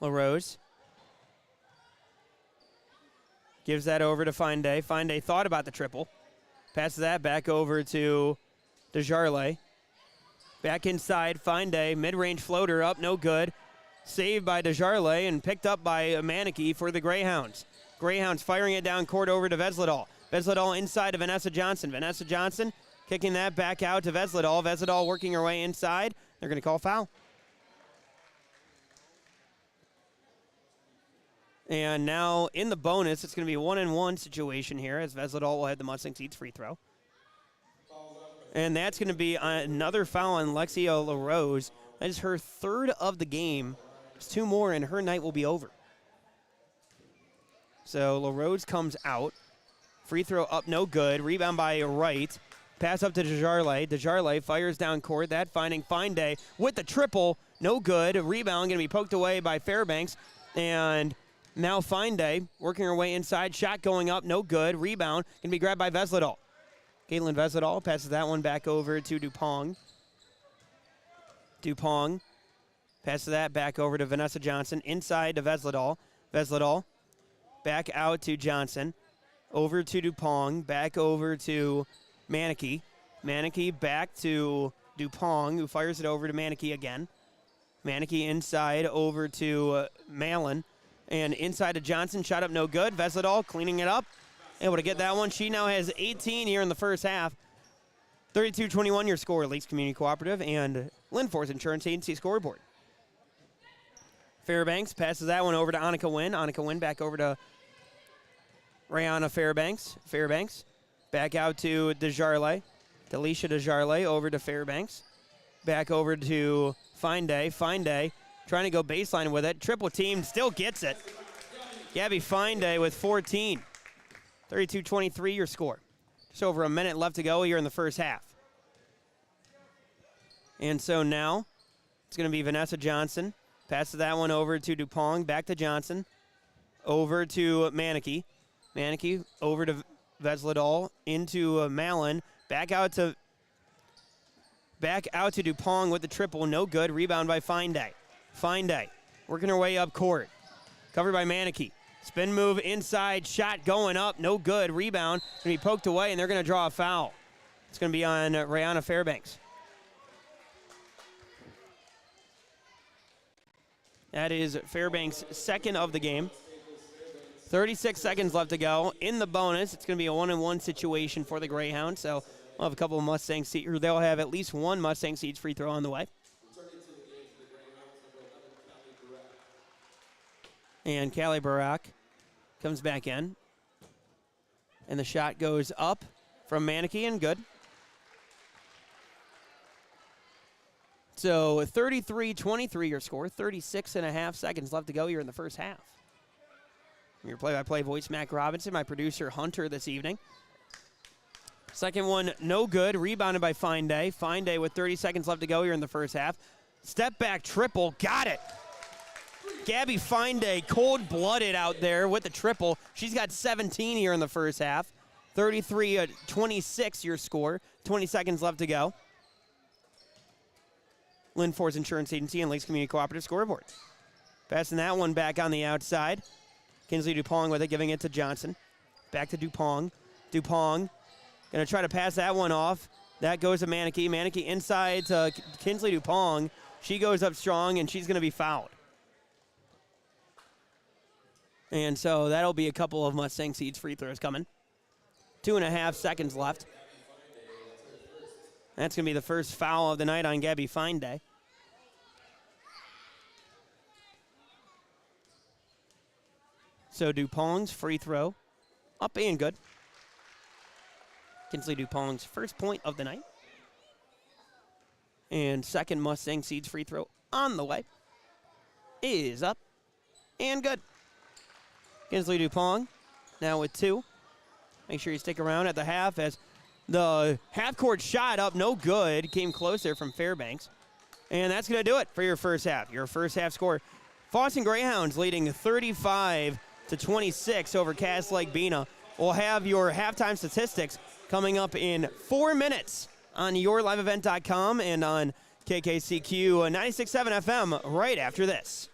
LaRose gives that over to Finde. Finde thought about the triple. Passes that back over to Desjarlais. Back inside, Finde. Mid-range floater up, no good. Saved by Desjarlais and picked up by Manicky for the Greyhounds. Greyhounds firing it down court over to Vesledal. Vesledal inside to Vanessa Johnson. Vanessa Johnson kicking that back out to Vesledal. Vesledal working her way inside. They're going to call foul. And now in the bonus, it's going to be a 1-and-1 situation here as Vesledal will have the Mustang Seats free throw. And that's going to be another foul on Lexia LaRose. That is her third of the game. There's two more, and her night will be over. So LaRose comes out. Free throw up, no good. Rebound by Wright. Pass up to Desjarlais. Desjarlais fires down court. That finding Finde with the triple. No good. Rebound going to be poked away by Fairbanks. And now Finde working her way inside. Shot going up, no good. Rebound going to be grabbed by Vesledal. Caitlin Vesledal passes that one back over to Dupong. Dupong passes that back over to Vanessa Johnson. Inside to Vesledal. Vesledal back out to Johnson. Over to Dupong. Back over to Manicky. Manicky back to Dupong, who fires it over to Manicky again. Manicky inside over to Malin. And inside to Johnson. Shot up no good. Vesledal cleaning it up. Able to get that one. She now has 18 here in the first half. 32-21 your score. Lakes Community Cooperative and Lindfors Insurance Agency scoreboard. Fairbanks passes that one over to Annika Wynn. Annika Wynn back over to Rihanna Fairbanks. Fairbanks back out to Desjarlais. Delisha Desjarlais over to Fairbanks. Back over to Finde. Finde trying to go baseline with it. Triple team, still gets it. Gabby Finde with 14. 32-23 your score. Just over a minute left to go here in the first half. And so now it's going to be Vanessa Johnson. Passes that one over to Dupong. Back to Johnson. Over to Manicky. Manicky over to Vesledal. Into Malin. Back out to Dupong with the triple. No good. Rebound by Finde. Finde working her way up court. Covered by Manicky. Spin move inside. Shot going up. No good. Rebound. Going to be poked away, and they're going to draw a foul. It's going to be on Rihanna Fairbanks. That is Fairbanks' second of the game. 36 seconds left to go. In the bonus, it's going to be a 1-and-1 situation for the Greyhounds. So we'll have a couple of Mustang Seeds, or they'll have at least one Mustang Seeds free throw on the way. And Callie Barak comes back in. And the shot goes up from Manicky and good. So 33-23 your score, 36.5 seconds left to go here in the first half. Your play-by-play voice, Mac Robinson, my producer, Hunter, this evening. Second one, no good, rebounded by Fine Day. Fine Day with 30 seconds left to go here in the first half. Step back triple, got it. Gabby Fine Day, cold-blooded out there with the triple. She's got 17 here in the first half. 33-26 your score, 20 seconds left to go. Lynn Ford's Insurance Agency and Lakes Community Cooperative scoreboard. Passing that one back on the outside. Kinsley Dupong with it, giving it to Johnson. Back to Dupong. Dupong going to try to pass that one off. That goes to Manicky. Manicky inside to Kinsley Dupong. She goes up strong, and she's going to be fouled. And so that'll be a couple of Mustang Seeds free throws coming. 2.5 seconds left. That's going to be the first foul of the night on Gabby Fine Day. So Dupong's free throw up and good. Kinsley Dupong's first point of the night. And second Mustang Seeds free throw on the way is up and good. Kinsley Dupong now with 2. Make sure you stick around at the half as the half-court shot up, no good. Came closer from Fairbanks. And that's going to do it for your first half. Your first half score. Fosston Greyhounds leading 35-26 over Cass Lake-Bena. We'll have your halftime statistics coming up in 4 minutes on yourliveevent.com and on KKCQ 96.7 FM right after this.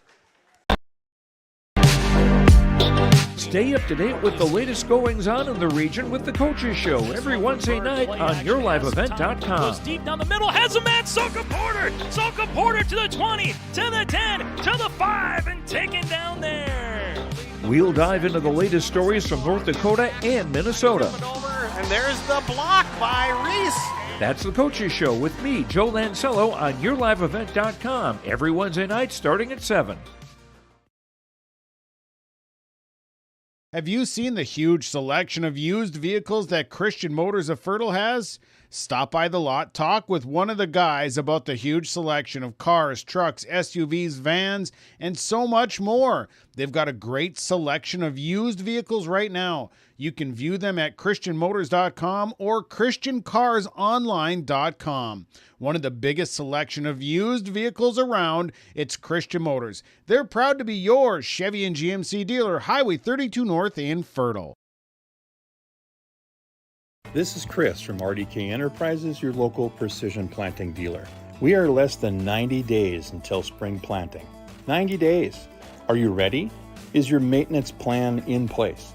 Stay up to date with the latest goings-on in the region with the Coaches Show every Wednesday night on yourliveevent.com.
Goes deep down the middle, has a man, Soka Porter! Soka Porter to the 20, to the 10, to the 5, and taken down there.
We'll dive into the latest stories from North Dakota and Minnesota.
And there's the block by Reese.
That's the Coaches Show with me, Joe Lancello, on yourliveevent.com every Wednesday night starting at 7.
Have you seen the huge selection of used vehicles that Christian Motors of Fertile has? Stop by the lot, talk with one of the guys about the huge selection of cars, trucks, SUVs, vans, and so much more. They've got a great selection of used vehicles right now. You can view them at christianmotors.com or christiancarsonline.com. One of the biggest selection of used vehicles around, it's Christian Motors. They're proud to be your Chevy and GMC dealer, Highway 32 North in Fertile.
This is Chris from RDK Enterprises, your local precision planting dealer. We are less than 90 days until spring planting. 90 days. Are you ready? Is your maintenance plan in place?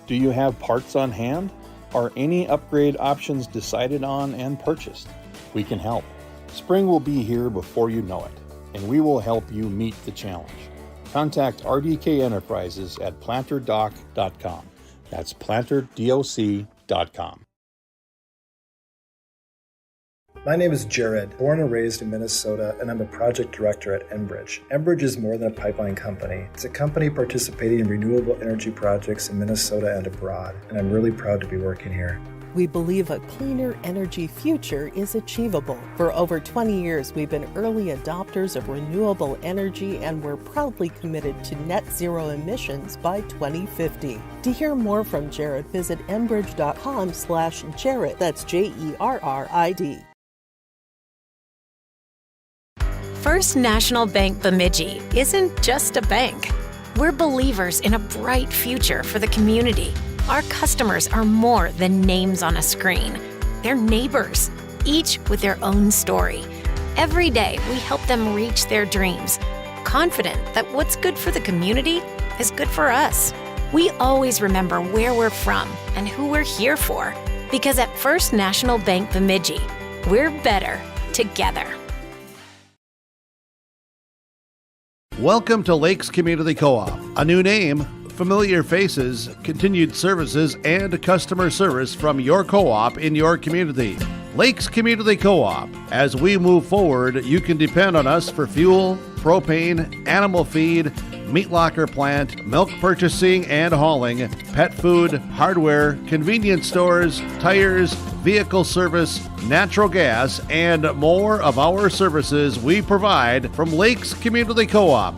Do you have parts on hand? Are any upgrade options decided on and purchased? We can help. Spring will be here before you know it, and we will help you meet the challenge. Contact RDK Enterprises at planterdoc.com. That's planterdoc.com.
My name is Jared, born and raised in Minnesota, and I'm a project director at Enbridge. Enbridge is more than a pipeline company. It's a company participating in renewable energy projects in Minnesota and abroad, and I'm really proud to be working here.
We believe a cleaner energy future is achievable. For over 20 years, we've been early adopters of renewable energy, and we're proudly committed to net zero emissions by 2050. To hear more from Jared, visit enbridge.com/Jared. That's JERRID.
First National Bank Bemidji isn't just a bank. We're believers in a bright future for the community. Our customers are more than names on a screen. They're neighbors, each with their own story. Every day, we help them reach their dreams, confident that what's good for the community is good for us. We always remember where we're from and who we're here for, because at First National Bank Bemidji, we're better together.
Welcome to Lakes Community Co-op. A new name, familiar faces, continued services, and customer service from your co-op in your community. Lakes Community Co-op. As we move forward, you can depend on us for fuel, propane, animal feed, meat locker plant, milk purchasing and hauling, pet food, hardware, convenience stores, tires, vehicle service, natural gas, and more of our services we provide from Lakes Community Co-op.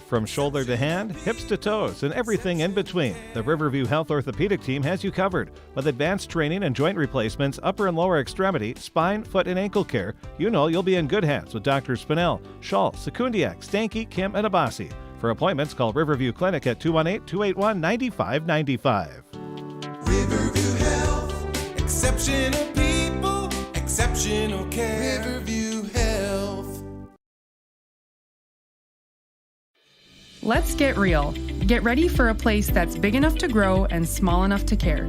From shoulder to hand, hips to toes, and everything in between, the Riverview Health Orthopedic Team has you covered. With advanced training and joint replacements, upper and lower extremity, spine, foot, and ankle care, you know you'll be in good hands with Drs. Spinell, Schall, Sekundiak, Stanky, Kim, and Abasi. For appointments, call Riverview Clinic at 218-281-9595.
Riverview Health, exceptional people, exceptional care. Riverview Health.
Let's get real. Get ready for a place that's big enough to grow and small enough to care.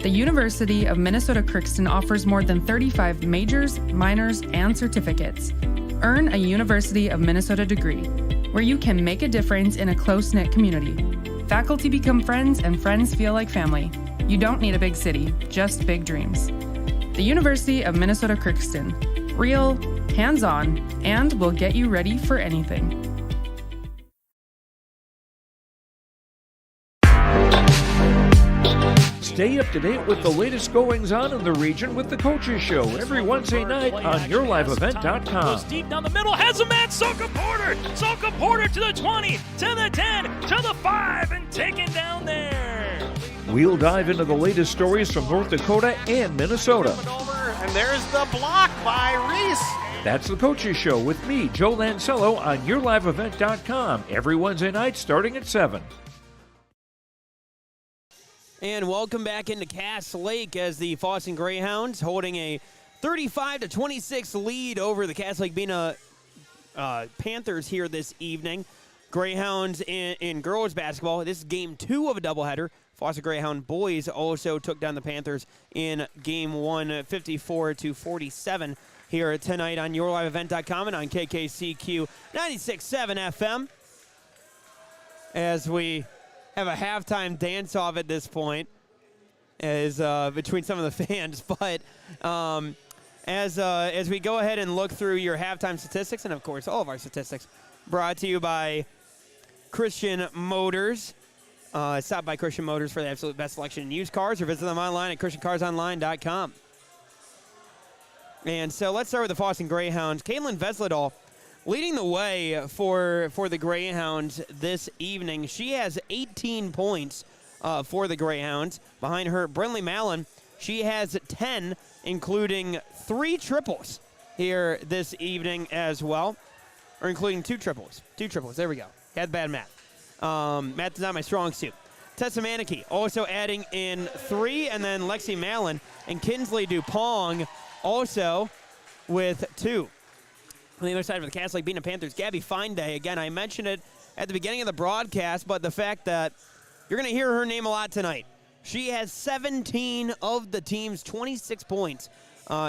The University of Minnesota Crookston offers more than 35 majors, minors, and certificates. Earn a University of Minnesota degree, where you can make a difference in a close-knit community. Faculty become friends and friends feel like family. You don't need a big city, just big dreams. The University of Minnesota Crookston. Real, hands-on, and will get you ready for anything.
Stay up to date with the latest goings-on in the region with the Coaches Show every Wednesday night on YourLiveEvent.com.
Goes deep down the middle, has a man, Soka Porter! Soka Porter to the 20, to the 10, to the 5, and taken down there.
We'll dive into the latest stories from North Dakota and Minnesota.
And there's the block by Reese.
That's the Coaches Show with me, Joe Lancello, on YourLiveEvent.com every Wednesday night starting at 7.
And welcome back into Cass Lake as the Fosston Greyhounds holding a 35-26 lead over the Cass Lake-Bena Panthers here this evening. Greyhounds in girls basketball. This is game 2 of a doubleheader. Fosston Greyhound boys also took down the Panthers in game 1, 54-47 here tonight on YourLiveEvent.com and on KKCQ 96.7 FM. As we have a halftime dance-off at this point as between some of the fans. But as we go ahead and look through your halftime statistics, and, of course, all of our statistics, brought to you by Christian Motors. Stop by Christian Motors for the absolute best selection in used cars or visit them online at ChristianCarsOnline.com. And so let's start with the Fosston Greyhounds. Caitlin Vesledal leading the way for the Greyhounds this evening. She has 18 points for the Greyhounds. Behind her, Brinley Mallon, she has 10, including 3 triples here this evening as well. Or including 2 triples. 2 triples, there we go. Had bad math. Math is not my strong suit. Tessa Manicky also adding in 3, and then Lexi Mallon and Kinsley Dupong also with 2. On the other side of the Cass Lake-Bena Panthers, Gabby Fineday. Again, I mentioned it at the beginning of the broadcast, but the fact that you're going to hear her name a lot tonight. She has 17 of the team's 26 points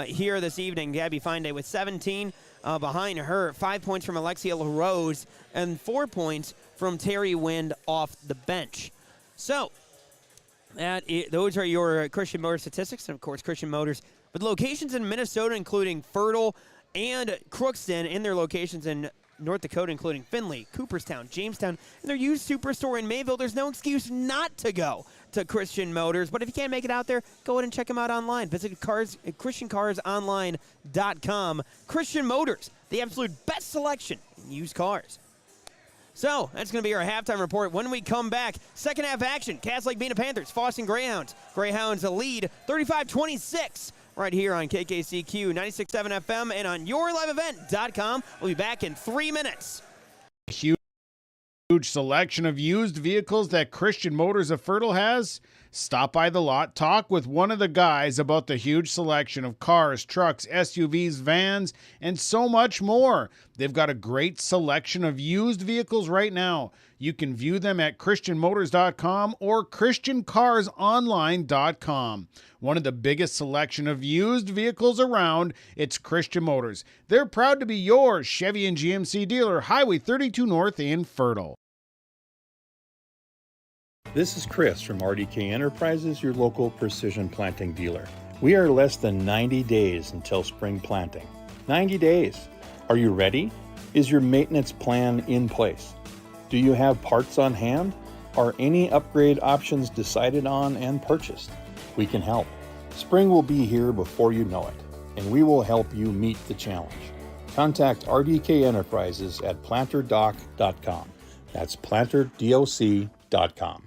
here this evening. Gabby Fineday with 17. Behind her, 5 points from Alexia LaRose and 4 points from Terry Wind off the bench. So, those are your Christian Motors statistics. And, of course, Christian Motors with locations in Minnesota, including Fertile and Crookston, in their locations in North Dakota, including Findlay, Cooperstown, Jamestown, and their used superstore in Mayville. There's no excuse not to go to Christian Motors. But if you can't make it out there, go ahead and check them out online. Visit ChristianCarsOnline.com. Christian Motors, the absolute best selection in used cars. So, that's going to be our halftime report. When we come back, second half action, Cass Lake-Bena Panthers, Fosston Greyhounds. Greyhounds a lead, 35-26. Right here on KKCQ 96.7 FM and on YourLiveEvent.com. We'll be back in 3 minutes.
Huge selection of used vehicles that Christian Motors of Fertile has. Stop by the lot, talk with one of the guys about the huge selection of cars, trucks, SUVs, vans, and so much more. They've got a great selection of used vehicles right now. You can view them at ChristianMotors.com or ChristianCarsOnline.com. One of the biggest selection of used vehicles around, it's Christian Motors. They're proud to be your Chevy and GMC dealer, Highway 32 North in Fertile.
This is Chris from RDK Enterprises, your local precision planting dealer. We are less than 90 days until spring planting. 90 days. Are you ready? Is your maintenance plan in place? Do you have parts on hand? Are any upgrade options decided on and purchased? We can help. Spring will be here before you know it, and we will help you meet the challenge. Contact RDK Enterprises at planterdoc.com. That's planterdoc.com.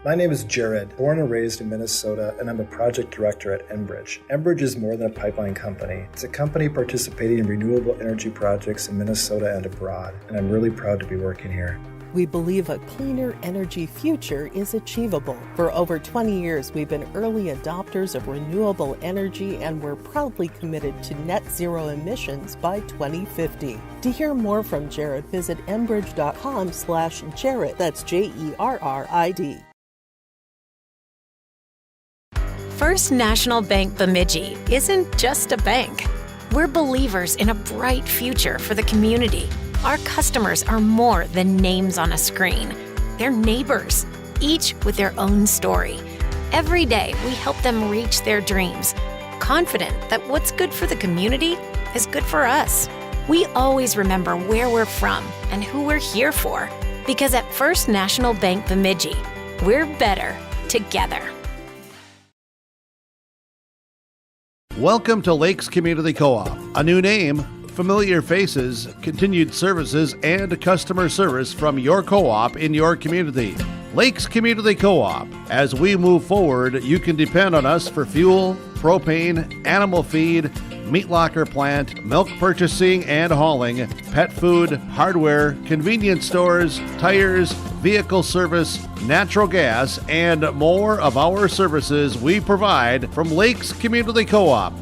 My name is Jared, born and raised in Minnesota, and I'm a project director at Enbridge. Enbridge is more than a pipeline company. It's a company participating in renewable energy projects in Minnesota and abroad, and I'm really proud to be working here.
We believe a cleaner energy future is achievable. For over 20 years, we've been early adopters of renewable energy, and we're proudly committed to net zero emissions by 2050. To hear more from Jared, visit enbridge.com/Jared. That's Jerrid.
First National Bank Bemidji isn't just a bank. We're believers in a bright future for the community. Our customers are more than names on a screen. They're neighbors, each with their own story. Every day, we help them reach their dreams, confident that what's good for the community is good for us. We always remember where we're from and who we're here for, because at First National Bank Bemidji, we're better together.
Welcome to Lakes Community Co-op. A new name, familiar faces, continued services, and customer service from your co-op in your community. Lakes Community Co-op. As we move forward, you can depend on us for fuel, propane, animal feed, meat locker plant, milk purchasing and hauling, pet food, hardware, convenience stores, tires, vehicle service, natural gas, and more of our services we provide from Lakes Community Co-op.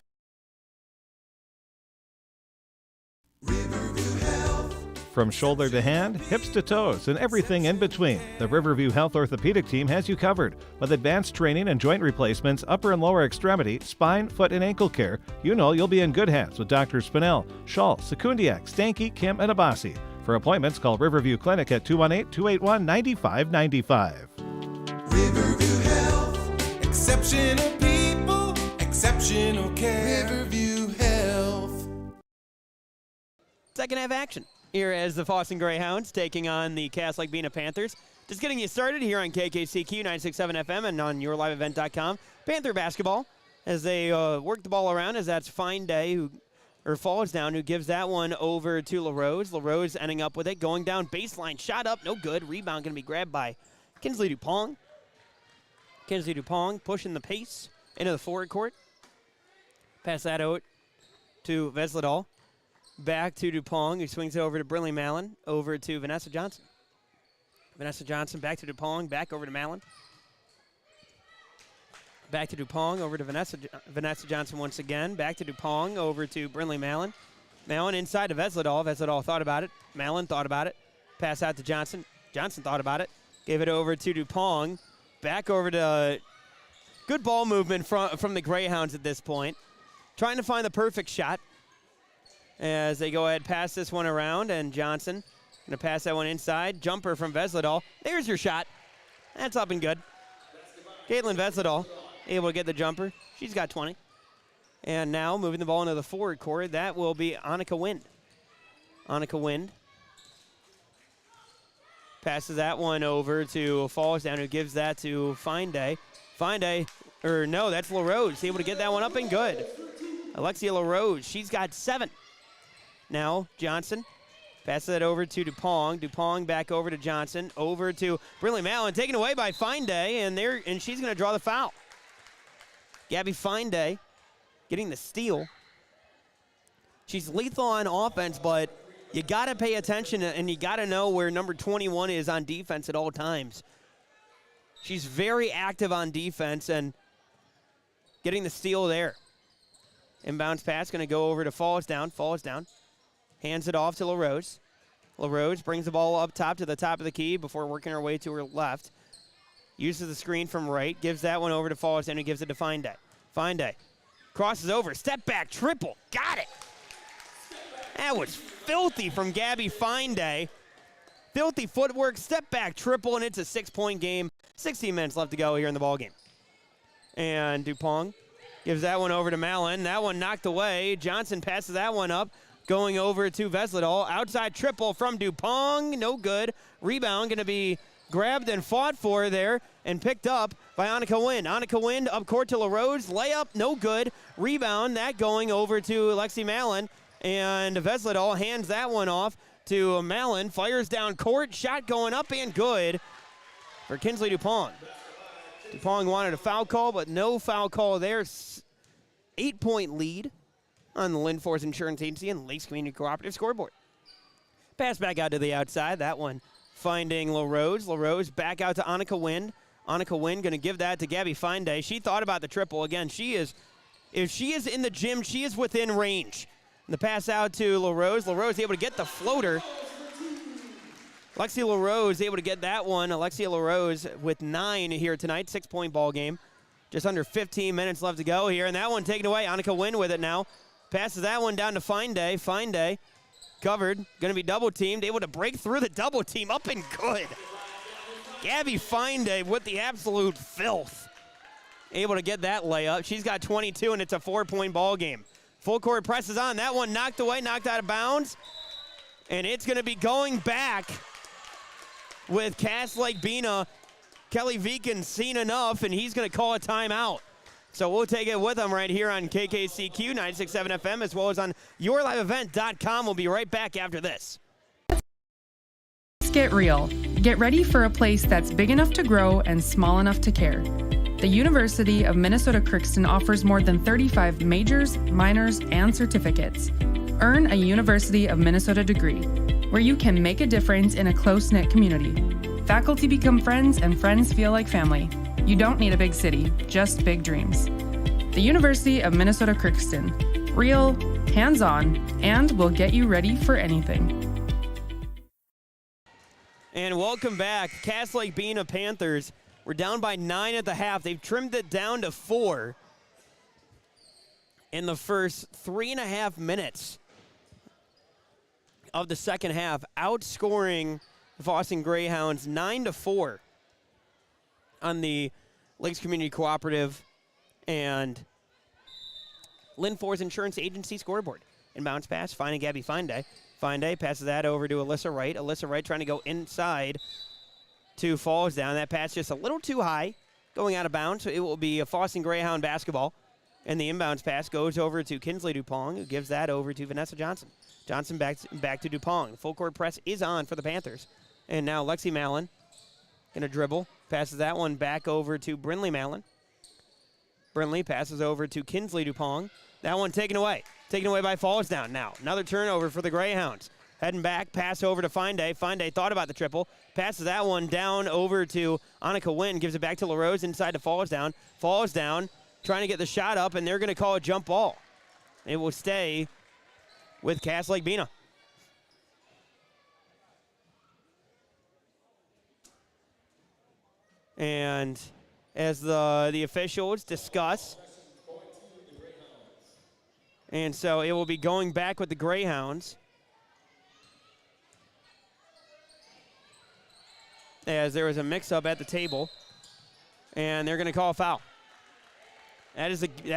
From shoulder to hand, hips to toes, and everything in between, the Riverview Health Orthopedic Team has you covered. With advanced training and joint replacements, upper and lower extremity, spine, foot, and ankle care, you know you'll be in good hands with Dr. Spinell, Schall, Sekundiak, Stanky, Kim, and Abasi. For appointments, call Riverview Clinic at 218-281-9595.
Riverview Health, exceptional people, exceptional care. Riverview Health.
Second half action here as the Fosston Greyhounds taking on the Lake-Bena Panthers. Just getting you started here on KKCQ 96.7 FM and on yourliveevent.com. Panther basketball as they work the ball around, as that's Fine Day falls down, who gives that one over to LaRose. LaRose ending up with it, going down baseline, shot up, no good. Rebound going to be grabbed by Kinsley Dupong. Kinsley Dupong pushing the pace into the forward court. Pass that out to Vesledal. Back to Dupong, who swings it over to Brinley Mallon, over to Vanessa Johnson. Vanessa Johnson back to Dupong, back over to Mallon. Back to Dupong, over to Vanessa Johnson once again. Back to Dupong, over to Brinley Mallon. Mallon inside to Vesledal. Vesledal thought about it. Mallon thought about it. Pass out to Johnson. Johnson thought about it. Gave it over to Dupong. Back over to good ball movement from the Greyhounds at this point. Trying to find the perfect shot as they go ahead, pass this one around, and Johnson going to pass that one inside. Jumper from Vesledal. There's your shot. That's up and good. Caitlin Vesledal able to get the jumper. She's got 20. And now moving the ball into the forward court, that will be Annika Wind. Annika Wind passes that one over to Fallsdown, who gives that to Fine Day. Fine Day, or no, that's LaRose, able to get that one up and good. Alexia LaRose, she's got 7. Now Johnson passes it over to Dupong. Dupong back over to Johnson. Over to Brinley Mallon. Taken away by Fine Day, and she's going to draw the foul. Gabby Fine Day getting the steal. She's lethal on offense, but you got to pay attention, and you got to know where number 21 is on defense at all times. She's very active on defense and getting the steal there. Inbounds pass going to go over to Fallsdown. Fallsdown hands it off to LaRose. LaRose brings the ball up top to the top of the key before working her way to her left. Uses the screen from right. Gives that one over to Fallsdown, who gives it to Fine Day. Fine Day crosses over. Step back triple. Got it. That was filthy from Gabby Fine Day. Filthy footwork. Step back triple, and it's a 6-point game. 16 minutes left to go here in the ballgame. And Dupong Gives that one over to Mallon. That one knocked away. Johnson passes that one up. Going over to Vesledal. Outside triple from Dupont. No good. Rebound going to be grabbed and fought for there and picked up by Annika Wind. Annika Wind up court to LaRose. Layup, no good. Rebound, that going over to Lexi Mallon. And Vesledal hands that one off to Mallon. Fires down court. Shot going up and good for Kinsley Dupont. Dupont wanted a foul call, but no foul call there. 8-point lead on the Lynn Force Insurance Agency and Lakes Community Cooperative scoreboard. Pass back out to the outside. That one finding LaRose. LaRose back out to Annika Wind. Annika Wind going to give that to Gabby Finday. She thought about the triple. Again, if she is in the gym, she is within range. And the pass out to LaRose. LaRose able to get the floater. Alexia LaRose able to get that one. Alexia LaRose with 9 here tonight. 6-point ball game. Just under 15 minutes left to go here. And that one taken away. Annika Wind with it now. Passes that one down to Finday. Finday covered. Going to be double teamed. Able to break through the double team. Up and good. Gabby Finday with the absolute filth. Able to get that layup. She's got 22 and it's a 4-point ball game. Full court presses on. That one knocked away. Knocked out of bounds. And it's going to be going back with Cass Lake-Bena. Kelly Veekin seen enough, and he's going to call a timeout. So we'll take it with him right here on KKCQ 96.7 FM, as well as on yourliveevent.com. We'll be right back after this.
Let's get real. Get ready for a place that's big enough to grow and small enough to care. The University of Minnesota Crookston offers more than 35 majors, minors, and certificates. Earn a University of Minnesota degree, where you can make a difference in a close-knit community. Faculty become friends, and friends feel like family. You don't need a big city, just big dreams. The University of Minnesota Crookston. Real, hands-on, and will get you ready for anything.
And welcome back. Cass Lake-Bena Panthers were down by 9 at the half. They've trimmed it down to 4 in the first 3.5 minutes of the second half, outscoring the Fosston Greyhounds 9-4 on the Lakes Community Cooperative and Lynn Force Insurance Agency scoreboard. Inbounds pass, finding Gabby Finday. Finday passes that over to Alyssa Wright. Alyssa Wright trying to go inside to Falls Down. That pass just a little too high, going out of bounds. So it will be a Fosston Greyhound basketball. And the inbounds pass goes over to Kinsley Dupont, who gives that over to Vanessa Johnson. Johnson back to Dupont. Full court press is on for the Panthers. And now Lexi Mallon going to dribble. Passes that one back over to Brinley Mallon. Brinley passes over to Kinsley Dupont. That one taken away. Taken away by Falls Down now. Another turnover for the Greyhounds. Heading back, pass over to Finday. Finday thought about the triple. Passes that one down over to Annika Wind. Gives it back to LaRose inside to Falls Down. Falls Down trying to get the shot up, and they're going to call a jump ball. It will stay with Cass Lake-Bena. And as the officials discuss, and so it will be going back with the Greyhounds, as there was a mix-up at the table, and they're going to call a foul. That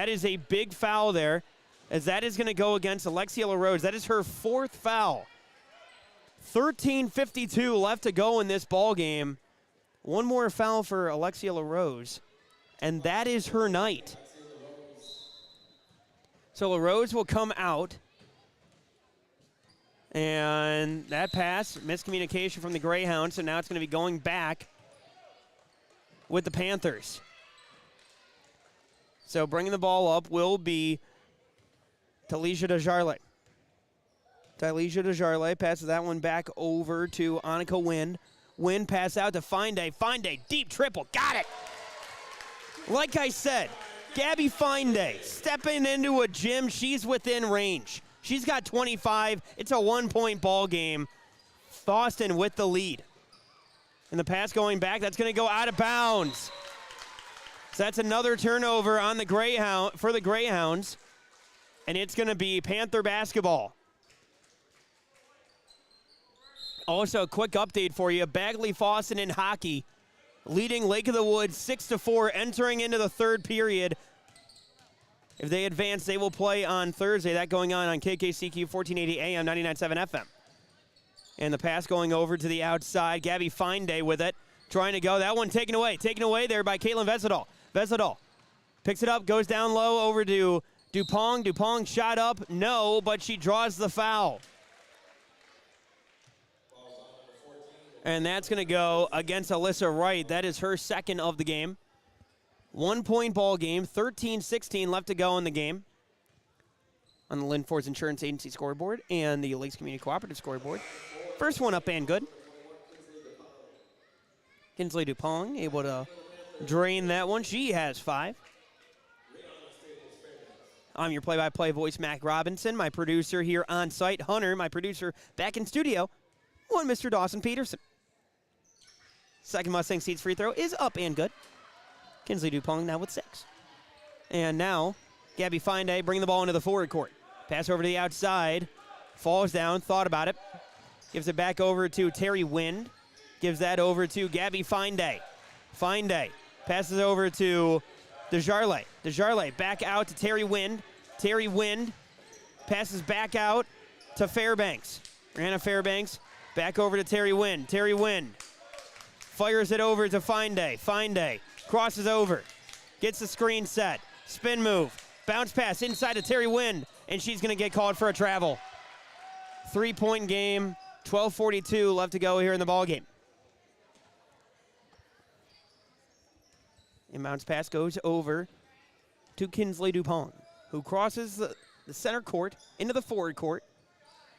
is a big foul there, as that is going to go against Alexia LaRose. That is her 4th foul. 13:52 left to go in this ball game. One more foul for Alexia LaRose, and that is her night. So LaRose will come out, and that pass, miscommunication from the Greyhounds, so now it's going to be going back with the Panthers. So bringing the ball up will be Talisha DeJarle. Talisha DeJarle passes that one back over to Annika Wind. Wind pass out to Finday. Finday, deep triple, got it. Like I said, Gabby Finday stepping into a gym, she's within range. She's got 25. It's a 1-point ball game. Fosston with the lead. And the pass going back, that's going to go out of bounds. So that's another turnover on the for the Greyhounds. And it's going to be Panther basketball. Also, a quick update for you. Bagley Fosston in hockey, leading Lake of the Woods 6-4, entering into the third period. If they advance, they will play on Thursday. That going on KKCQ 1480 AM, 99.7 FM. And the pass going over to the outside. Gabby Finday with it. Trying to go. That one taken away. Taken away there by Caitlin Vesadal. Vesadal picks it up, goes down low over to Dupong. Dupong shot up. No, but she draws the foul. And that's going to go against Alyssa Wright. That is her second of the game. 1 point ball game, 13-16 left to go in the game. On the Lynn Fords Insurance Agency scoreboard and the Lakes Community Cooperative scoreboard. First one up and good. Kinsley Dupong able to drain that one. She has 5. I'm your play-by-play voice, Mac Robinson. My producer here on site, Hunter. My producer back in studio, one Mr. Dawson Peterson. Second Mustang Seeds free throw is up and good. Kinsley Dupong now with 6. And now, Gabby Finday bringing the ball into the forward court. Pass over to the outside. Falls down, thought about it. Gives it back over to Terry Wind. Gives that over to Gabby Finday. Finday passes over to Desjarlais. Desjarlais back out to Terry Wind. Terry Wind passes back out to Fairbanks. Brianna Fairbanks back over to Terry Wind. Terry Wind fires it over to Finday. Finday crosses over, gets the screen set, spin move, bounce pass inside to Terry Wind, and she's going to get called for a travel. 3-point game, 12:42 left to go here in the ball game. Inbounds pass goes over to Kinsley Dupong, who crosses the center court into the forward court.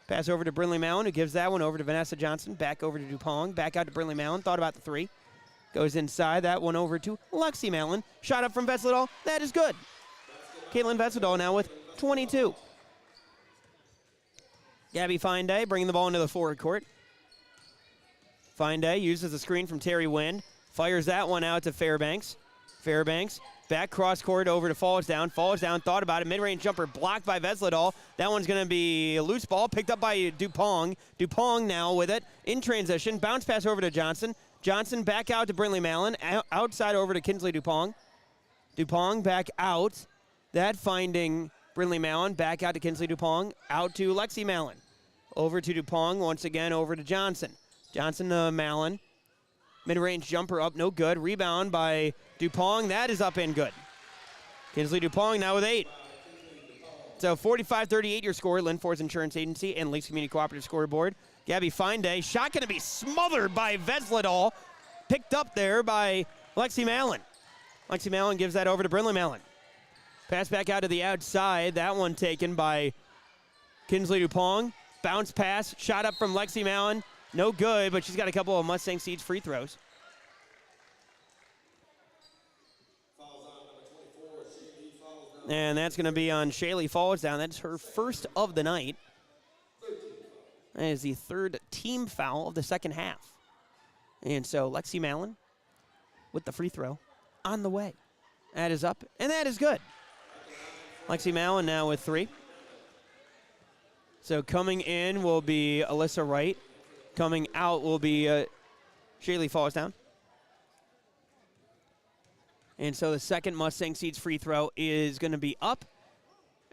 Pass over to Brinley Mallon, who gives that one over to Vanessa Johnson. Back over to Dupong, back out to Brinley Mallon, thought about the 3. Goes inside, that one over to Lexi Mallon. Shot up from Vesadal, that is good. Caitlin Vesadal now with 22. Gabby Finday bringing the ball into the forward court. Finday uses a screen from Terry Wind. Fires that one out to Fairbanks. Fairbanks back cross court over to Falls Down. Falls Down, thought about it. Mid-range jumper blocked by Vesladal. That one's going to be a loose ball picked up by Dupong. Dupong now with it in transition. Bounce pass over to Johnson. Johnson back out to Brinley Mallon. Outside over to Kinsley Dupong. Dupong back out. That finding Brinley Mallon. Back out to Kinsley Dupong. Out to Lexi Mallon. Over to Dupong. Once again over to Johnson. Johnson to Mallon. Mid-range jumper up, no good. Rebound by Dupong. That is up and good. Kinsley Dupong now with 8. So 45-38 your score. Lynn Fords Insurance Agency and Lakes Community Cooperative scoreboard. Gabby Finday. Shot going to be smothered by Vesladal. Picked up there by Lexi Mallon. Lexi Mallon gives that over to Brinley Mallon. Pass back out to the outside. That one taken by Kinsley Dupong. Bounce pass. Shot up from Lexi Mallon. No good, but she's got a couple of Mustang Seeds free throws. And that's going to be on Shaylee Falls Down. That's her first of the night. That is the 3rd team foul of the second half. And so Lexi Mallon with the free throw on the way. That is up, and that is good. Lexi Mallon now with 3. So coming in will be Alyssa Wright. Coming out will be Shaylee Falls Down. And so the second Mustang Seeds free throw is going to be up.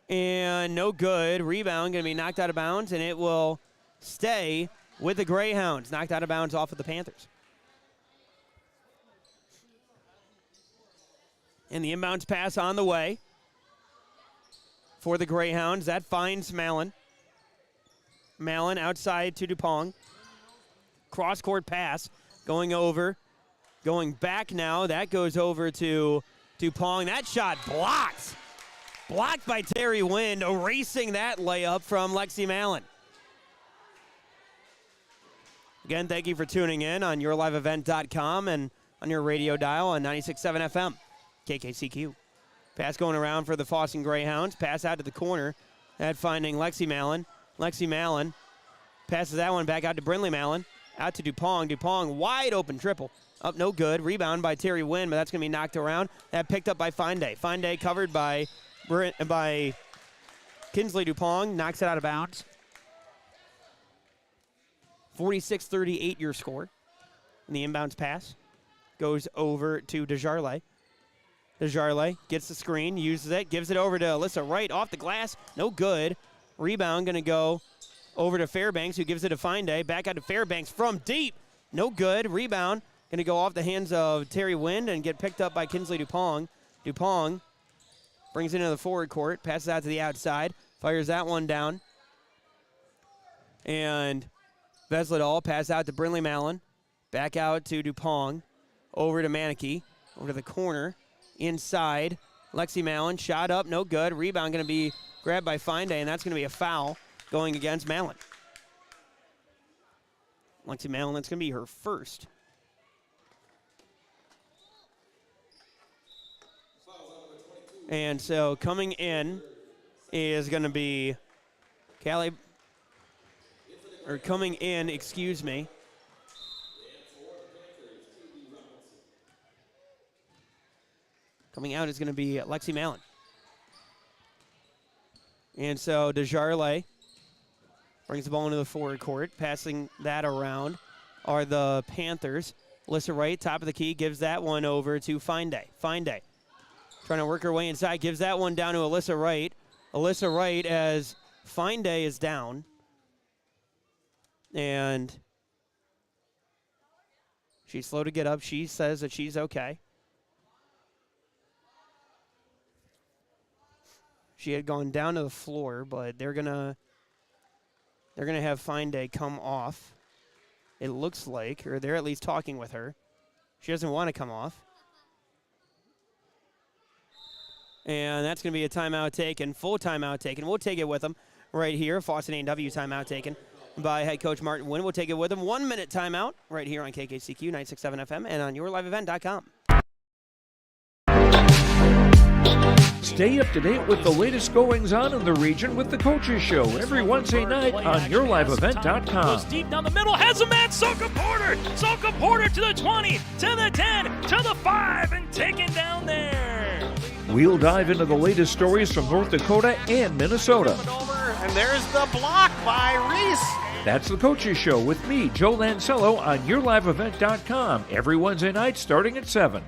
And no good. Rebound going to be knocked out of bounds, and it will stay with the Greyhounds. Knocked out of bounds off of the Panthers. And the inbounds pass on the way for the Greyhounds. That finds Mallon. Mallon outside to Dupong. Cross-court pass going over. Going back now. That goes over to Dupong. That shot blocked. Blocked by Terry Wind, erasing that layup from Lexi Mallon. Again, thank you for tuning in on yourliveevent.com and on your radio dial on 96.7 FM, KKCQ. Pass going around for the Fosston Greyhounds. Pass out to the corner. That finding Lexi Mallon. Lexi Mallon passes that one back out to Brinley Mallon. Out to Dupong. Dupong, wide open triple. Up, no good. Rebound by Terry Wind, but that's going to be knocked around. That picked up by Finday. Finday covered by Kinsley Dupong. Knocks it out of bounds. 46-38 your score. And the inbounds pass goes over to Desjarlais. Desjardins gets the screen, uses it, gives it over to Alyssa Wright off the glass. No good. Rebound going to go over to Fairbanks, who gives it to Finday. Back out to Fairbanks from deep. No good. Rebound going to go off the hands of Terry Wind and get picked up by Kinsley Dupong. Dupong brings it into the forward court, passes out to the outside, fires that one down. And Vesledal pass out to Brinley Mallon. Back out to Dupong. Over to Manicky. Over to the corner. Inside. Lexi Mallon. Shot up. No good. Rebound going to be grabbed by Finday, and that's going to be a foul going against Mallon. Lexi Mallon, that's going to be her first. And so coming in is going to be Callie, or coming in, excuse me. Coming out is going to be Lexi Mallon. And so Desjardins brings the ball into the forward court. Passing that around are the Panthers. Alyssa Wright, top of the key, gives that one over to Finday. Finday trying to work her way inside, gives that one down to Alyssa Wright. Alyssa Wright, as Finday is down. And she's slow to get up. She says that she's okay. She had gone down to the floor, but they're gonna have Finday come off. It looks like, or they're at least talking with her. She doesn't want to come off. And that's going to be a timeout taken, full timeout taken. We'll take it with them right here. Fosston A&W timeout taken by head coach Martin Wynn. We'll take it with them. 1 minute timeout right here on KKCQ 96.7 FM and on yourliveevent.com.
Stay up to date with the latest goings-on in the region with the Coaches Show every Wednesday night on yourliveevent.com.
Goes deep down the middle, has a man, Soka Porter. Soka Porter to the 20, to the 10, to the 5, and taken down there.
We'll dive into the latest stories from North Dakota and Minnesota.
And there's the block by Reese.
That's the Coaches Show with me, Joe Lancello, on yourliveevent.com every Wednesday night starting at 7.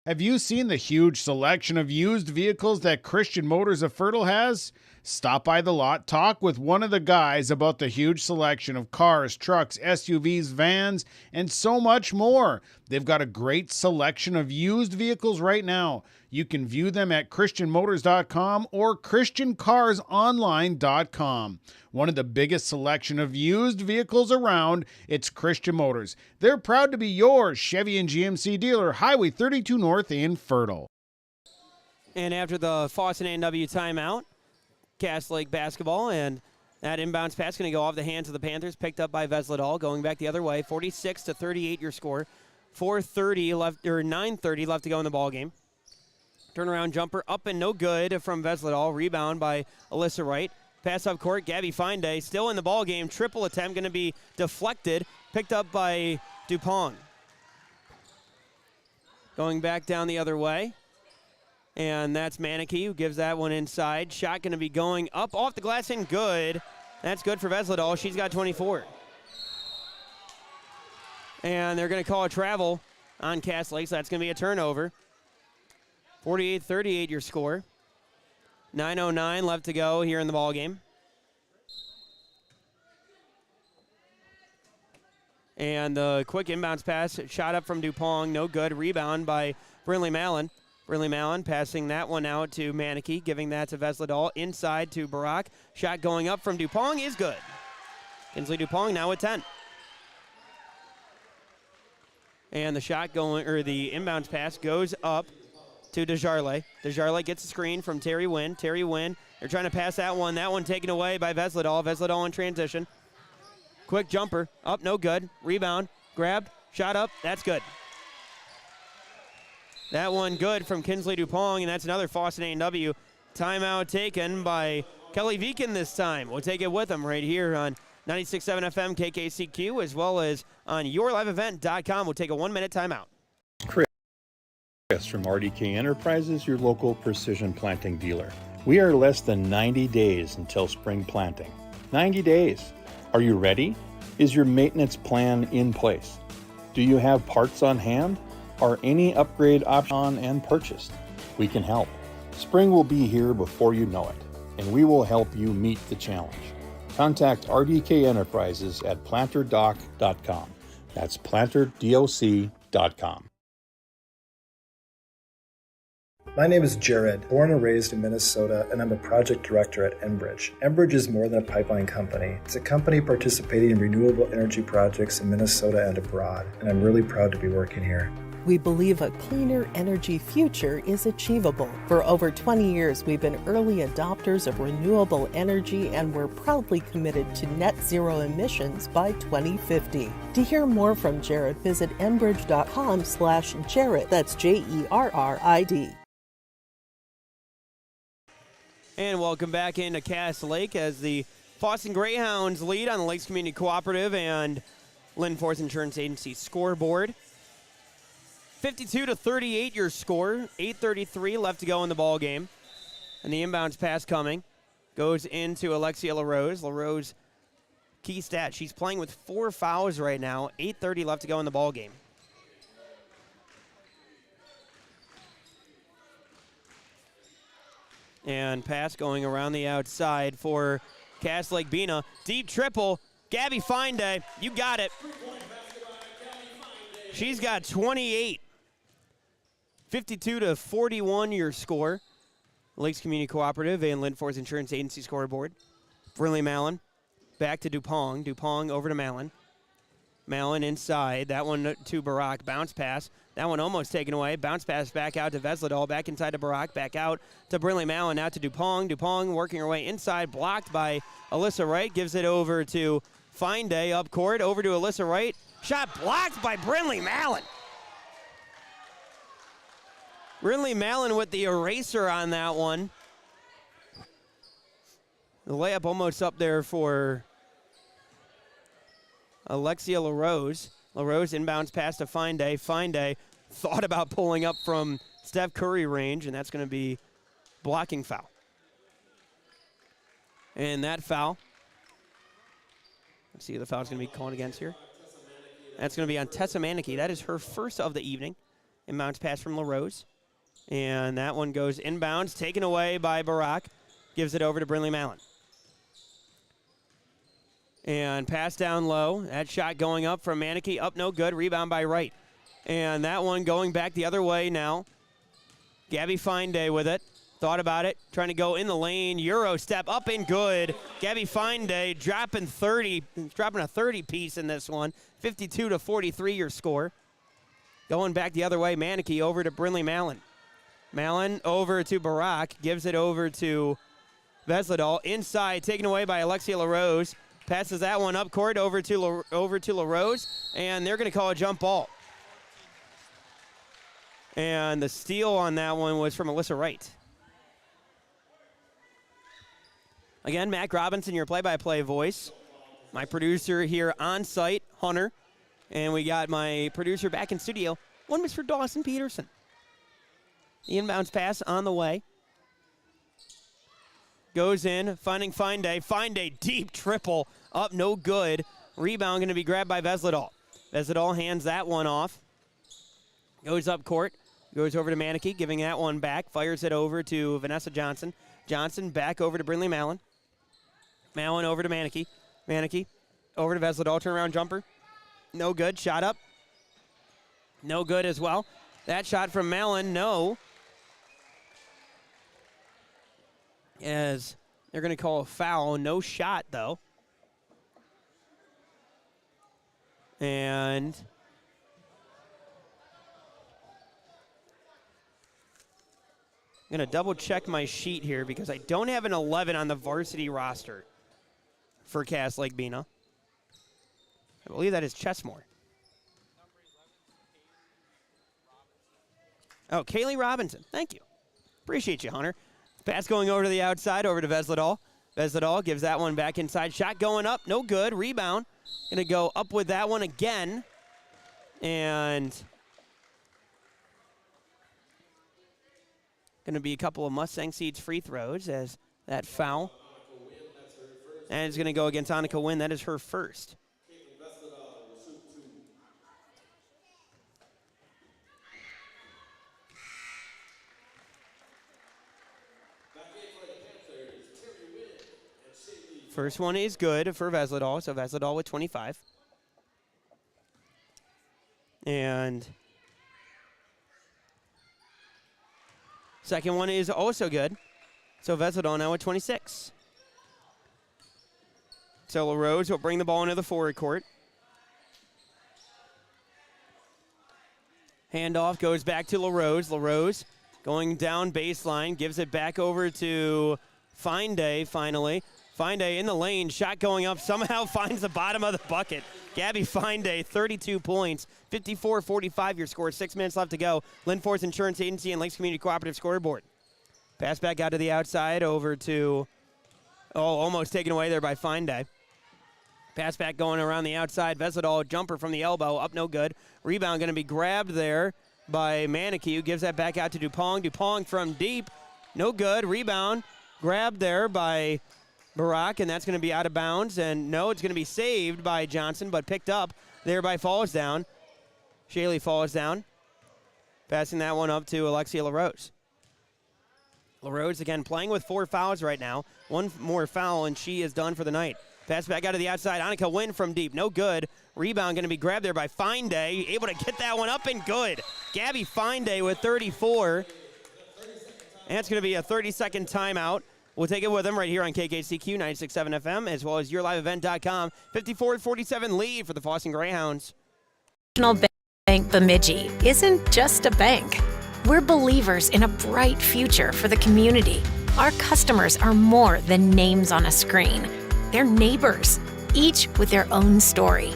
Have you seen the huge selection of used vehicles that Christian Motors of Fertile has? Stop by the lot, talk with one of the guys about the huge selection of cars, trucks, SUVs, vans, and so much more. They've got a great selection of used vehicles right now. You can view them at christianmotors.com or christiancarsonline.com. One of the biggest selection of used vehicles around, it's Christian Motors. They're proud to be your Chevy and GMC dealer, Highway 32 North in Fertile.
And after the Fosston A&W timeout, Cass Lake basketball, and that inbounds pass going to go off the hands of the Panthers, picked up by Vesledal, going back the other way. 46-38 your score. 4:30 left, or 9:30 left to go in the ball game. Turnaround jumper up and no good from Vesledal. Rebound by Alyssa Wright. Pass up court, Gabby Finday still in the ball game. Triple attempt going to be deflected, picked up by Dupong. Going back down the other way. And that's Manicky who gives that one inside. Shot going to be going up off the glass and good. That's good for Vesledal. She's got 24. And they're going to call a travel on Cass Lake, so that's going to be a turnover. 48-38 your score. 9:09 left to go here in the ball game. And the quick inbounds pass, shot up from Dupong, no good. Rebound by Brinley Mallon. Brinley Mallon passing that one out to Manicky, giving that to Vesledal. Inside to Barak. Shot going up from Dupong is good. Kinsley Dupong now with 10. And the shot going, or the inbounds pass goes up to Desjardins. Desjardins gets a screen from Terry Wynn. Terry Wynn, they're trying to pass that one. That one taken away by Vesledal. Vesledal in transition. Quick jumper. Up, no good. Rebound. Grabbed. Shot up. That's good. That one good from Kinsley Dupong, and that's another Fosston A&W timeout taken by Kelly Viken this time. We'll take it with him right here on 96.7 FM KKCQ, as well as on yourliveevent.com. We'll take a 1 minute timeout.
Chris from RDK Enterprises, your local precision planting dealer. We are less than 90 days until spring planting. 90 days. Are you ready? Is your maintenance plan in place? Do you have parts on hand? Are any upgrade option on and purchased? We can help. Spring will be here before you know it, and we will help you meet the challenge. Contact RDK Enterprises at planterdoc.com. That's planterdoc.com.
My name is Jared, born and raised in Minnesota, and I'm a project director at Enbridge. Enbridge is more than a pipeline company. It's a company participating in renewable energy projects in Minnesota and abroad, and I'm really proud to be working here.
We believe a cleaner energy future is achievable. For over 20 years, we've been early adopters of renewable energy, and we're proudly committed to net zero emissions by 2050. To hear more from Jared, visit enbridge.com/Jared. That's JERRID.
And welcome back into Cass Lake as the Fosston Greyhounds lead on the Lakes Community Cooperative and Lynn Forest Insurance Agency scoreboard. 52-38 your score. 8:33 left to go in the ball game. And the inbounds pass coming goes into Alexia LaRose. LaRose, key stat, she's playing with 4 fouls right now. 8:30 left to go in the ball game. And pass going around the outside for Cass Lake-Bena. Deep triple. Gabby Finday, you got it. She's got 28. 52-41 your score. Lakes Community Cooperative and Lynn Forest Insurance Agency scoreboard. Brinley Mallon back to Dupong. Dupong over to Mallon. Mallon inside. That one to Barak. Bounce pass. That one almost taken away. Bounce pass back out to Vesledal. Back inside to Barak. Back out to Brinley Mallon. Now to Dupong. Dupong working her way inside. Blocked by Alyssa Wright. Gives it over to Finday up court. Over to Alyssa Wright. Shot blocked by Brinley Mallon. Brinley Mallon with the eraser on that one. The layup almost up there for Alexia LaRose. LaRose inbounds pass to Finday. Finday thought about pulling up from Steph Curry range, and that's going to be blocking foul. And that foul, let's see who the foul's going to be called against here. That's going to be on Tessa Manicky. That is her first of the evening. Inbounds pass from LaRose. And that one goes inbounds, taken away by Barak. Gives it over to Brinley Mallon. And pass down low. That shot going up from Manicky. Up no good. Rebound by Wright. And that one going back the other way now. Gabby Finday with it. Thought about it. Trying to go in the lane. Euro step up and good. Gabby Finday dropping a 30 piece in this one. 52-43 your score. Going back the other way. Manicky over to Brinley Mallon. Mallon over to Barak. Gives it over to Vesledal. Inside, taken away by Alexia LaRose. Passes that one up court over to LaRose. And they're going to call a jump ball. And the steal on that one was from Alyssa Wright. Again, Mac Robinson, your play-by-play voice. My producer here on site, Hunter. And we got my producer back in studio, one Mr. Dawson Peterson. The inbounds pass on the way. Goes in, finding Finday. Finday, deep triple. Up, no good. Rebound going to be grabbed by Vesledal. Vesledal hands that one off. Goes up court. Goes over to Manicky, giving that one back. Fires it over to Vanessa Johnson. Johnson back over to Brinley Mallon. Mallon over to Manicky. Manicky over to Vesledal. Turnaround jumper. No good. Shot up. No good as well. That shot from Mallon, no. As they're going to call a foul. No shot, though. And I'm going to double check my sheet here because I don't have an 11 on the varsity roster for Cass Lake-Bena. I believe that is Chesmore. Oh, Kaylee Robinson. Thank you. Appreciate you, Hunter. Pass going over to the outside, over to Vesledal. Vesledal gives that one back inside. Shot going up. No good. Rebound. Going to go up with that one again. And going to be a couple of Mustang Seeds free throws as that foul. And it's going to go against Annika Wynn. That is her first. First one is good for Vesledal, so Vesledal with 25. And second one is also good. So Vesledal now with 26. So LaRose will bring the ball into the forward court. Handoff goes back to LaRose. LaRose going down baseline, gives it back over to Fine finally. Fine in the lane, shot going up, somehow finds the bottom of the bucket. Gabby Fine 32 points, 54-45 your score, 6 minutes left to go. Lynn Forest Insurance Agency and Lakes Community Cooperative scoreboard. Pass back out to the outside over to, almost taken away there by Fine Day. Pass back going around the outside. Vesledal, jumper from the elbow, up no good. Rebound going to be grabbed there by Manicky, who gives that back out to Dupong. Dupong from deep, no good. Rebound grabbed there by Barak, and that's going to be out of bounds. And no, it's going to be saved by Johnson, but picked up there by Fallsdown. Shaley Fallsdown, passing that one up to Alexia LaRose. LaRose, again, playing with 4 fouls right now. One more foul, and she is done for the night. Pass back out to the outside. Annika Wynn from deep. No good. Rebound going to be grabbed there by Fine Day. Able to get that one up and good. Gabby Fine Day with 34. And it's going to be a 30-second timeout. We'll take it with them right here on KKCQ 96.7 FM as well as YourLiveEvent.com. 54-47 lead for the Fosston Greyhounds.
National Bank Bemidji isn't just a bank. We're believers in a bright future for the community. Our customers are more than names on a screen. They're neighbors, each with their own story.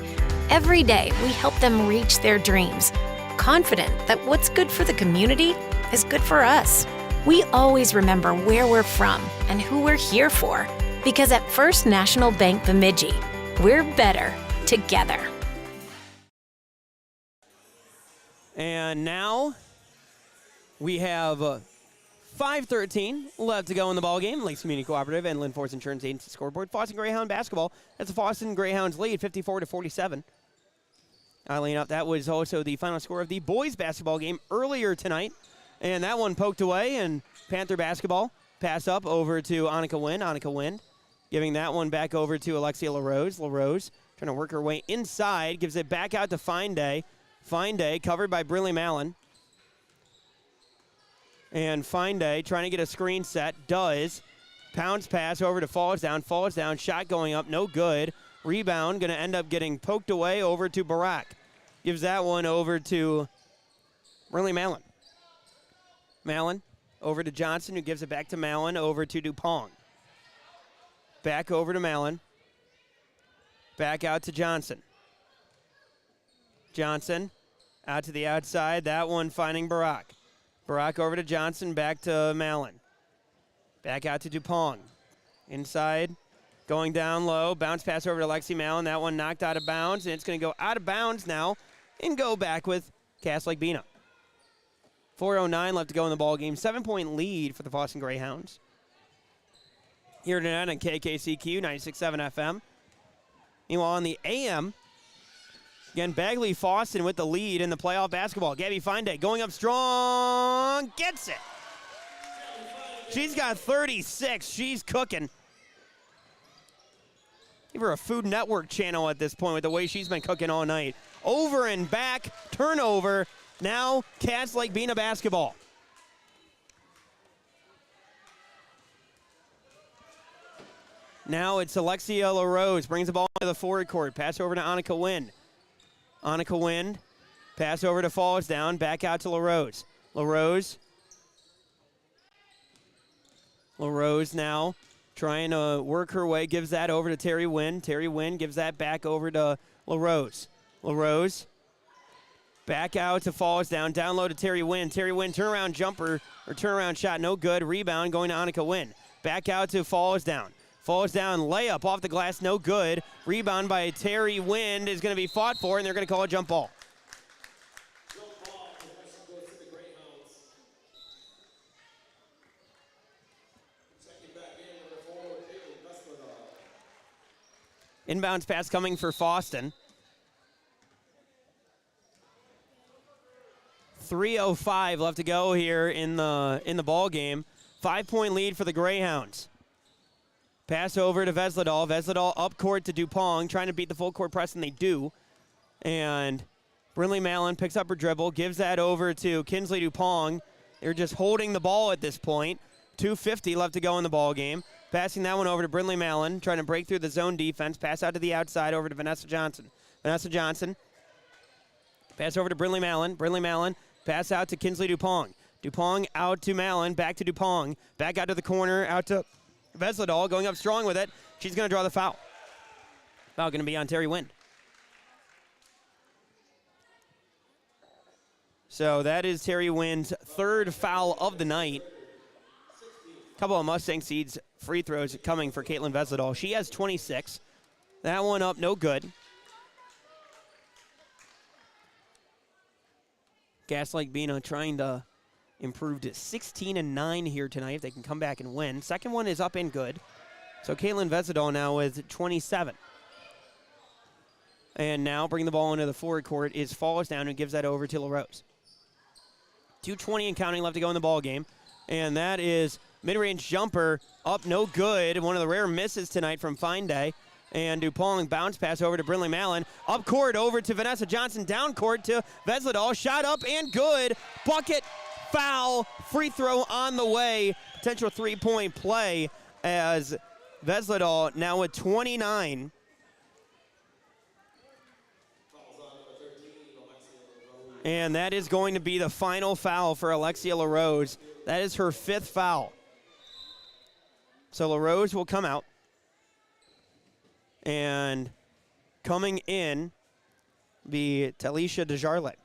Every day, we help them reach their dreams, confident that what's good for the community is good for us. We always remember where we're from and who we're here for, because at First National Bank Bemidji, we're better together.
And now we have 5:13 left to go in the ballgame. Lakes Community Cooperative and Lynn Forest Insurance Agency scoreboard. Fosston Greyhound basketball. That's the Fosston Greyhounds lead, 54-47. Eileen up. That was also the final score of the boys basketball game earlier tonight. And that one poked away, and Panther basketball pass up over to Annika Wynn. Annika Wynn giving that one back over to Alexia LaRose. LaRose trying to work her way inside, gives it back out to Fine Day. Fine Day covered by Briley Mallon. And Fine Day trying to get a screen set, does. Pounds pass over to Fallsdown, shot going up, no good. Rebound going to end up getting poked away over to Barak. Gives that one over to Briley Mallon. Mallon over to Johnson, who gives it back to Mallon, over to Dupong. Back over to Mallon. Back out to Johnson. Johnson out to the outside. That one finding Barak. Barak over to Johnson, back to Mallon. Back out to Dupong. Inside, going down low. Bounce pass over to Lexi Mallon. That one knocked out of bounds, and it's going to go out of bounds now and go back with Cass Lake-Bena. 4:09 left to go in the ball game. 7-point lead for the Fosston Greyhounds. Here tonight on KKCQ 96.7 FM. Meanwhile, on the AM, again, Bagley Fosston with the lead in the playoff basketball. Gabby Fine Day going up strong, gets it. She's got 36. She's cooking. Give her a Food Network channel at this point with the way she's been cooking all night. Over and back, turnover. Now, Cass Lake-Bena basketball. Now it's Alexia LaRose. Brings the ball into the forward court. Pass over to Annika Wynn. Annika Wynn. Pass over to Fallsdown. Back out to LaRose. LaRose now trying to work her way. Gives that over to Terry Wynn. Terry Wynn gives that back over to LaRose. LaRose back out to Fallsdown. Down low to Terry Wynn. Terry Wynn turnaround jumper or turnaround shot. No good. Rebound going to Annika Wynn. Back out to Fallsdown. Fallsdown layup off the glass. No good. Rebound by Terry Wynn is going to be fought for, and they're going to call a jump ball. Inbounds pass coming for Fosston. 3:05 left to go here in the ball game. 5-point lead for the Greyhounds. Pass over to Vesledal. Vesledal up court to Dupong, trying to beat the full court press, and they do. And Brinley Mallon picks up her dribble, gives that over to Kinsley Dupong. They're just holding the ball at this point. 2:50 left to go in the ball game. Passing that one over to Brinley Mallon, trying to break through the zone defense. Pass out to the outside over to Vanessa Johnson. Vanessa Johnson. Pass over to Brinley Mallon. Brinley Mallon. Pass out to Kinsley Dupong. Dupong out to Mallon. Back to Dupong. Back out to the corner. Out to Vesledal. Going up strong with it. She's going to draw the foul. Foul going to be on Terry Wind. So that is Terry Wind's third foul of the night. A couple of Mustang Seeds free throws coming for Caitlin Vesledal. She has 26. That one up, no good. Lake-Bena trying to improve to 16-9 here tonight if they can come back and win. Second one is up and good. So Caitlin Vesledal now with 27. And now bringing the ball into the forward court is Fosston, who gives that over to LaRose. 2:20 and counting left to go in the ball game. And that is mid-range jumper up, no good. One of the rare misses tonight from Fine Day. And Dupong bounce pass over to Brinley Mallon. Up court over to Vanessa Johnson. Down court to Vesledal. Shot up and good. Bucket, foul, free throw on the way. Potential three-point play as Vesledal now with 29. And that is going to be the final foul for Alexia LaRose. That is her fifth foul. So LaRose will come out. And coming in be Talisha Desjardins.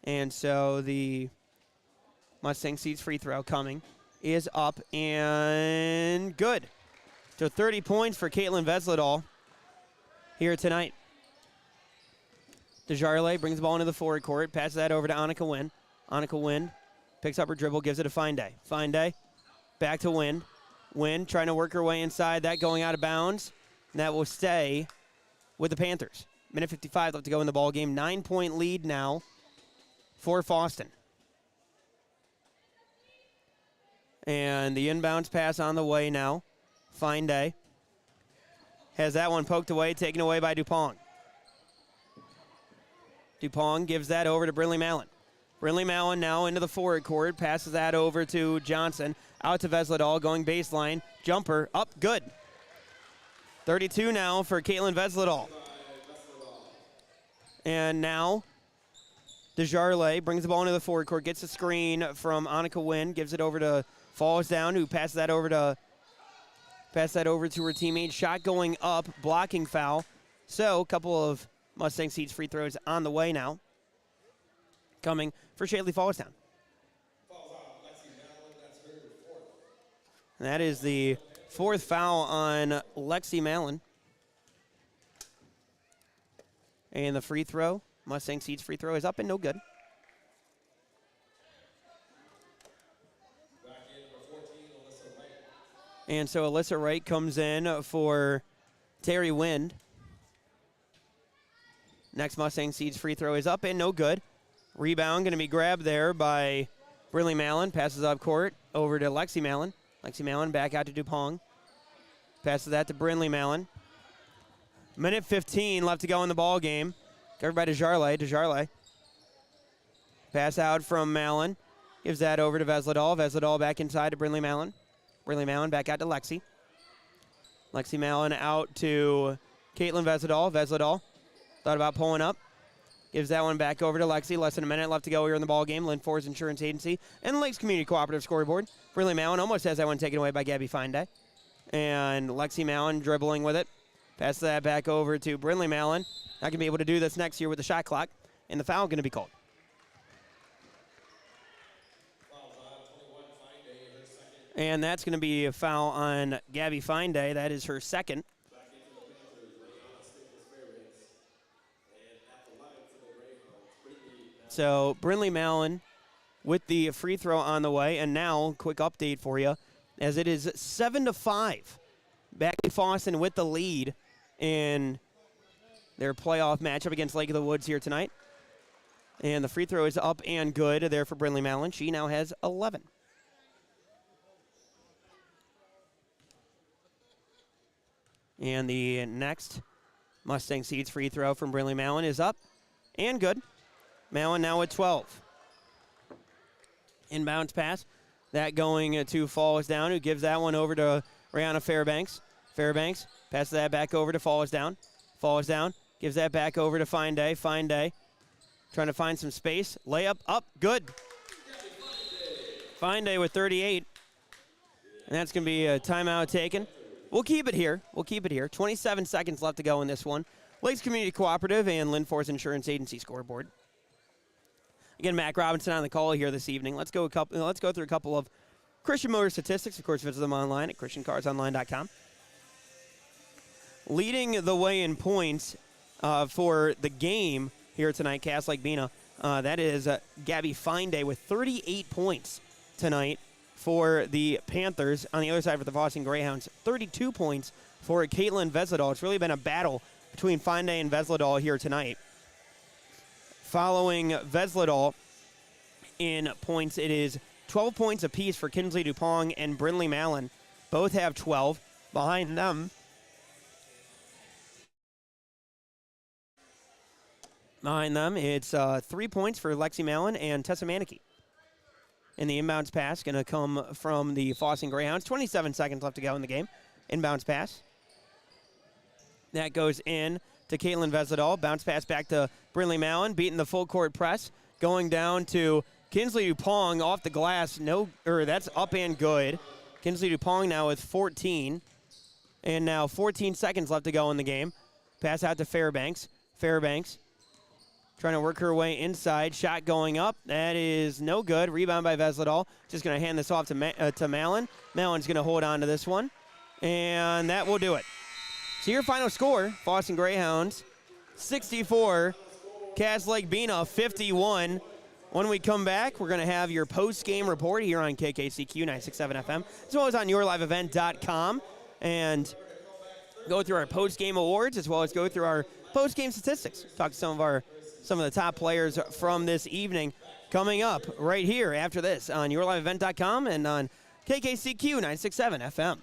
And so the Mustang Seeds free throw coming is up and good. So 30 points for Caitlin Vesledal here tonight. Desjardins brings the ball into the forward court, passes that over to Annika Wind. Annika Wind picks up her dribble, gives it to Fine Day. Fine Day, back to Wind. Wind trying to work her way inside, that going out of bounds. And that will stay with the Panthers. Minute 55 left to go in the ball game. 9-point lead now for Fosston. And the inbounds pass on the way now. Fine Day has that one poked away, taken away by Dupong. Dupong gives that over to Brinley Mallon. Brinley Mallon now into the forward court, passes that over to Johnson. Out to Vesledal, going baseline. Jumper, up, good. 32 now for Caitlin Vesledal. And now Desjardins brings the ball into the forward court, gets a screen from Annika Wind, gives it over to Fosston, who passes that over to her teammate. Shot going up, blocking foul. So a couple of Mustang Seeds free throws on the way now. Coming for Shaylee Fosston. And that is the fourth foul on Lexi Mallon. And the free throw, Mustang Seeds free throw, is up and no good. And so Alyssa Wright comes in for Terry Wind. Next Mustang Seeds free throw is up and no good. Rebound going to be grabbed there by Brinley Mallon. Passes up court over to Lexi Mallon. Lexi Mallon back out to Dupong. Passes that to Brinley Mallon. Minute 15 left to go in the ball game. Covered by Desjardins. Desjardins. Pass out from Mallon. Gives that over to Vesledal. Vesledal back inside to Brinley Mallon. Brinley Mallon back out to Lexi. Lexi Mallon out to Caitlin Vesledal. Vesledal thought about pulling up. Gives that one back over to Lexi. Less than a minute left to go here in the ball game. Lynn Ford's Insurance Agency and Lakes Community Cooperative scoreboard. Brinley Mallon almost has that one taken away by Gabby Fine Day. And Lexi Mallon dribbling with it. Pass that back over to Brinley Mallon. Not going to be able to do this next year with the shot clock. And the foul going to be called. And that's going to be a foul on Gabby Fine Day. That is her second. So Brinley Mallon with the free throw on the way. And now, quick update for you, as it is 7-5. Bagley Fosston with the lead in their playoff matchup against Lake of the Woods here tonight. And the free throw is up and good there for Brindley Mallon. She now has 11. And the next Mustang Seeds free throw from Brindley Mallon is up and good. Mallon now at 12. Inbounds pass. That going to Falls Down, who gives that one over to Rihanna Fairbanks. Fairbanks passes that back over to Falls Down. Falls Down gives that back over to Fine Day. Fine Day trying to find some space. Layup up, good. Fine Day with 38. And that's going to be a timeout taken. We'll keep it here. 27 seconds left to go in this one. Lakes Community Cooperative and Lynn Forest Insurance Agency scoreboard. Again, Mac Robinson on the call here this evening. Let's go through a couple of Christian Motor statistics. Of course, visit them online at christiancarsonline.com. Leading the way in points for the game here tonight, Cass Lake-Bena, that is Gabby Fineday with 38 points tonight for the Panthers. On the other side for the Fosston Greyhounds, 32 points for Caitlin Vesledal. It's really been a battle between Fineday and Vesledal here tonight. Following Vesledal in points, it is 12 points apiece for Kinsley DuPong and Brindley Mallon. Both have 12. Behind them, it's 3 points for Lexi Mallon and Tessa Manicky. And the inbounds pass going to come from the Fosston Greyhounds. 27 seconds left to go in the game. Inbounds pass. That goes in to Caitlin Vesledal. Bounce pass back to Brindley Mallon, beating the full court press. Going down to Kinsley DuPong off the glass. That's up and good. Kinsley DuPong now with 14. And now 14 seconds left to go in the game. Pass out to Fairbanks. Fairbanks trying to work her way inside. Shot going up. That is no good. Rebound by Vesledal. Just going to hand this off to Mallon. Mallon's going to hold on to this one. And that will do it. So your final score, Fosston Greyhounds 64, Cass Lake-Bena 51. When we come back, we're going to have your post-game report here on KKCQ 96.7 FM, as well as on yourliveevent.com, and go through our post-game awards, as well as go through our post-game statistics. Talk to some of the top players from this evening coming up right here after this on yourliveevent.com and on KKCQ 96.7 FM.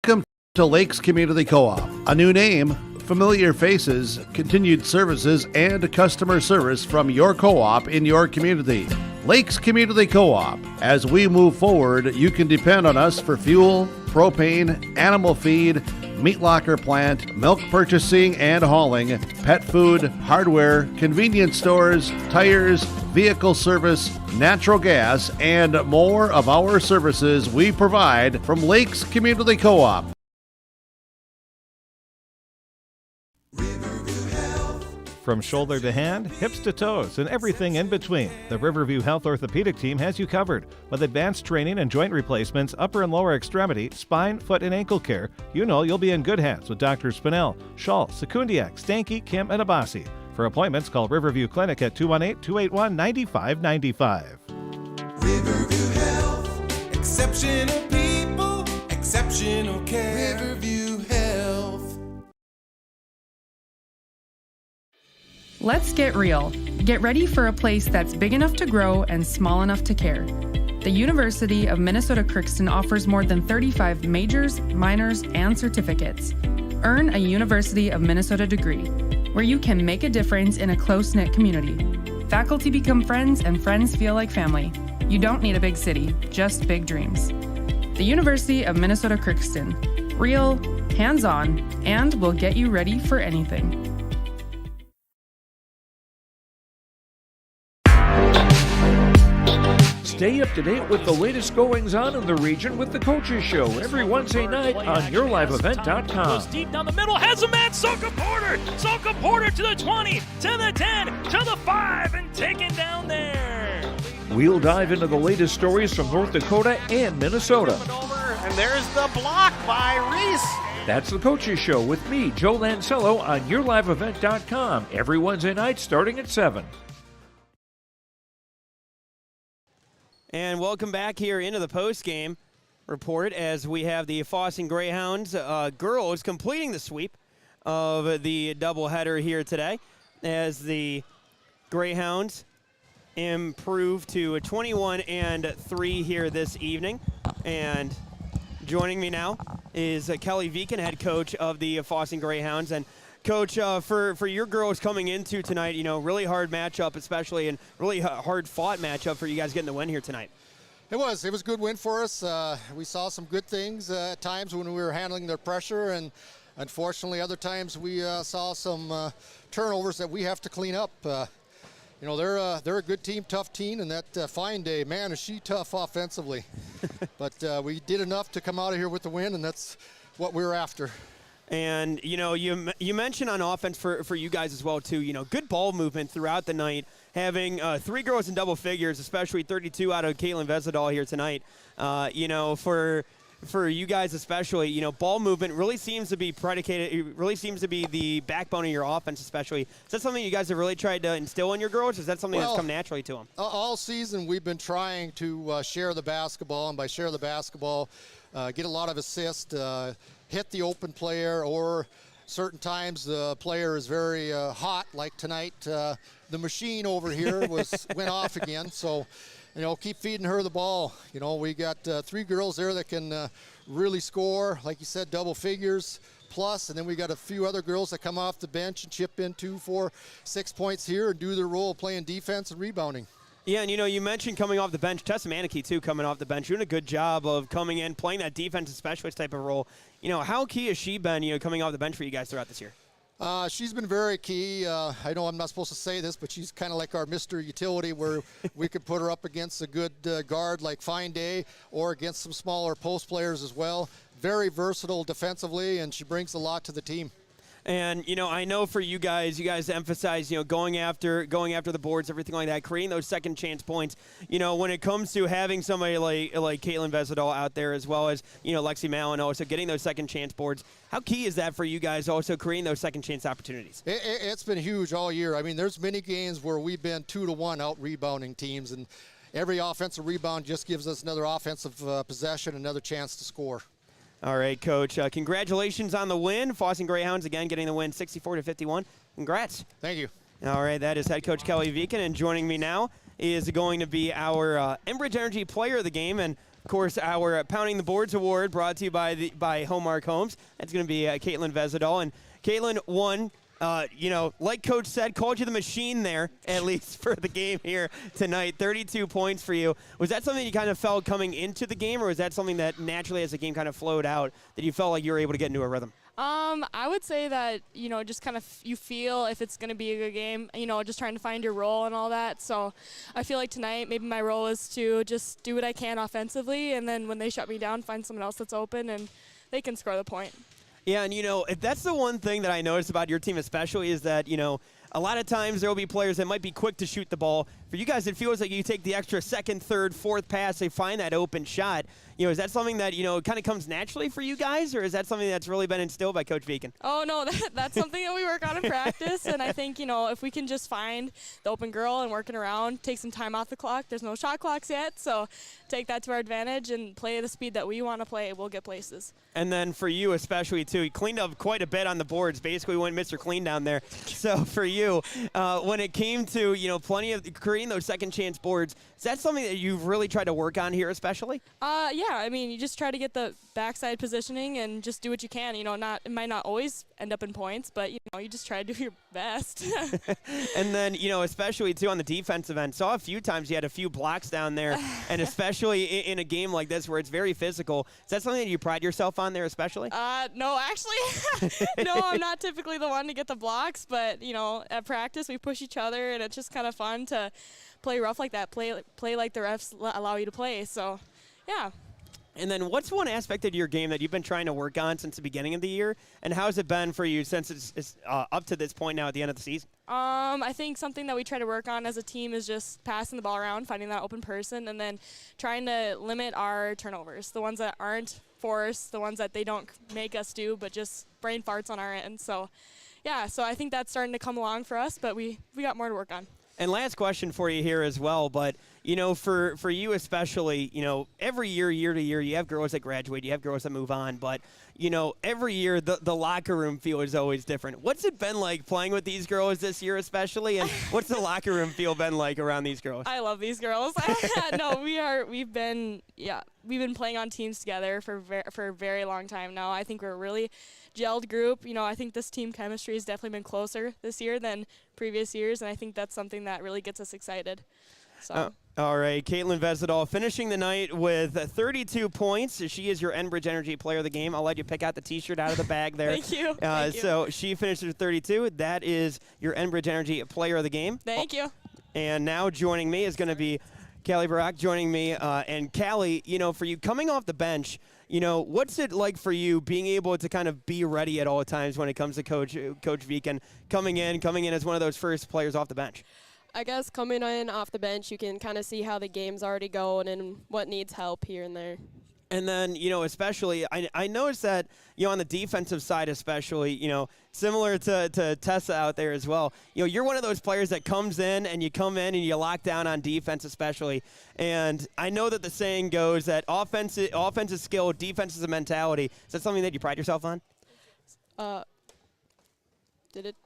Welcome to Lakes Community Co-op. A new name, familiar faces, continued services, and customer service from your co-op in your community. Lakes Community Co-op. As we move forward, you can depend on us for fuel, propane, animal feed, meat locker plant, milk purchasing and hauling, pet food, hardware, convenience stores, tires, vehicle service, natural gas, and more of our services we provide from Lakes Community Co-op.
From shoulder to hand, hips to toes, and everything in between, the Riverview Health Orthopedic Team has you covered. With advanced training and joint replacements, upper and lower extremity, spine, foot, and ankle care, you know you'll be in good hands with Drs. Spinell, Schall, Sekundiak, Stanky, Kim, and Abassi. For appointments, call Riverview Clinic at 218-281-9595.
Riverview Health, exceptional people, exceptional care. Riverview Health.
Let's get real. Get ready for a place that's big enough to grow and small enough to care. The University of Minnesota Crookston offers more than 35 majors, minors, and certificates. Earn a University of Minnesota degree, where you can make a difference in a close-knit community. Faculty become friends and friends feel like family. You don't need a big city, just big dreams. The University of Minnesota Crookston. Real, hands-on, and will get you ready for anything.
Stay up to date with the latest goings-on in the region with the Coaches Show every Wednesday night on yourliveevent.com.
Goes deep down the middle, has a man, Soka Porter! Soka Porter to the 20, to the 10, to the 5, and taken down there.
We'll dive into the latest stories from North Dakota and Minnesota.
And there's the block by Reese.
That's the Coaches Show with me, Joe Lancello, on yourliveevent.com every Wednesday night starting at 7.
And welcome back here into the post-game report as we have the Fosston Greyhounds girls completing the sweep of the doubleheader here today as the Greyhounds improve to a 21-3 here this evening. And joining me now is Kelly Viken, head coach of the Fosston Greyhounds. And Coach, for your girls coming into tonight, really hard matchup, especially, and really hard-fought matchup for you guys getting the win here tonight.
It was a good win for us. We saw some good things at times when we were handling their pressure, and unfortunately other times we saw some turnovers that we have to clean up. They're a good team, tough team, and that Fine Day, man, is she tough offensively. But we did enough to come out of here with the win, and that's what we were after.
And, you mentioned on offense for you guys as well, too, good ball movement throughout the night, having 3 girls in double figures, especially 32 out of Caitlin Vesadal here tonight. For you guys especially, ball movement really seems to be predicated, it really seems to be the backbone of your offense especially. Is that something you guys have really tried to instill in your girls, or is that something that's come naturally to them?
All season we've been trying to share the basketball, and by share the basketball, get a lot of assists, hit the open player, or certain times the player is very hot, like tonight. The machine over here went off again, so keep feeding her the ball. We got 3 girls there that can really score, like you said, double figures plus, and then we got a few other girls that come off the bench and chip in 2, 4, 6 points here and do their role playing defense and rebounding.
Yeah, and you mentioned coming off the bench. Tessa Manicky, too, coming off the bench, doing a good job of coming in, playing that defensive specialist type of role. How key has she been, coming off the bench for you guys throughout this year?
She's been very key. I know I'm not supposed to say this, but she's kind of like our Mr. Utility, where we could put her up against a good guard like Fine Day, or against some smaller post players as well. Very versatile defensively, and she brings a lot to the team.
And, I know for you guys emphasize, going after the boards, everything like that, creating those second chance points. When it comes to having somebody like Caitlin Vesadal out there, as well as, Lexi Mallon also getting those second chance boards, how key is that for you guys also creating those second chance opportunities?
It's been huge all year. I mean, there's many games where we've been 2-1 out rebounding teams, and every offensive rebound just gives us another offensive possession, another chance to score.
All right, Coach. Congratulations on the win. Fosston Greyhounds again getting the win 64-51. Congrats.
Thank you.
All right, that is head coach Kelly Viken, and joining me now is going to be our Enbridge Energy Player of the Game, and of course our Pounding the Boards Award brought to you by Hallmark Homes. That's going to be Caitlin Vesadal, and Caitlin won. Like Coach said, called you the machine there, at least for the game here tonight. 32 points for you. Was that something you kind of felt coming into the game, or was that something that naturally as the game kind of flowed out that you felt like you were able to get into a rhythm?
I would say that, just kind of you feel if it's going to be a good game, just trying to find your role and all that. So I feel like tonight maybe my role is to just do what I can offensively, and then when they shut me down, find someone else that's open and they can score the point.
Yeah, and that's the one thing that I noticed about your team especially is that, a lot of times there will be players that might be quick to shoot the ball. For you guys, it feels like you take the extra second, third, fourth pass, they find that open shot. Is that something that, kind of comes naturally for you guys, or is that something that's really been instilled by Coach Viken?
Oh, no, that's something that we work on in practice, and I think, if we can just find the open girl and work it around, take some time off the clock. There's no shot clocks yet, so take that to our advantage and play the speed that we want to play. We'll get places.
And then for you especially, too, you cleaned up quite a bit on the boards. Basically went Mr. Clean down there. So for you, when it came to, plenty of creating those second chance boards, is that something that you've really tried to work on here especially?
Yeah, I mean, you just try to get the backside positioning and just do what you can. It might not always end up in points, but, you just try to do your best.
And then, especially, too, on the defensive end, saw a few times you had a few blocks down there, and especially in a game like this where it's very physical. Is that something that you pride yourself on there especially?
No, actually, no, I'm not typically the one to get the blocks, but, at practice we push each other, and it's just kind of fun to play rough like that, play like the refs allow you to play. So, yeah.
And then what's one aspect of your game that you've been trying to work on since the beginning of the year, and how's it been for you since it's up to this point now at the end of the season?
I think something that we try to work on as a team is just passing the ball around, finding that open person, and then trying to limit our turnovers, the ones that aren't forced, the ones that they don't make us do, but just brain farts on our end. So, yeah, so I think that's starting to come along for us, but we got more to work on.
And last question for you here as well, but, you know, for you especially, you know, every year to year, you have girls that graduate, you have girls that move on, but, you know, every year the locker room feel is always different. What's it been like playing with these girls this year especially, and what's the locker room feel been like around these girls?
I love these girls. No, we've been playing on teams together for a very long time now. I think we're a really gelled group. You know, I think this team chemistry has definitely been closer this year than previous years, and I think that's something that really gets us excited. So.
All right, Caitlin Vesidal finishing the night with 32 points. She is your Enbridge Energy Player of the Game. I'll let you pick out the T-shirt out of the bag there.
Thank you.
So she finished with 32. That is your Enbridge Energy Player of the Game.
Thank you.
And now joining me is going to be Callie Barak joining me. And Callie, you know, for you coming off the bench, you know, what's it like for you being able to kind of be ready at all times when it comes to Coach Viken coming in as one of those first players off the bench?
I guess coming in off the bench, you can kind of see how the game's already going and what needs help here and there.
And then, you know, especially, I noticed that, you know, on the defensive side especially, you know, similar to Tessa out there as well, you know, you're one of those players that comes in and you come in and you lock down on defense especially. And I know that the saying goes that offense is skill, defense is a mentality. Is that something that you pride yourself on?
Did it?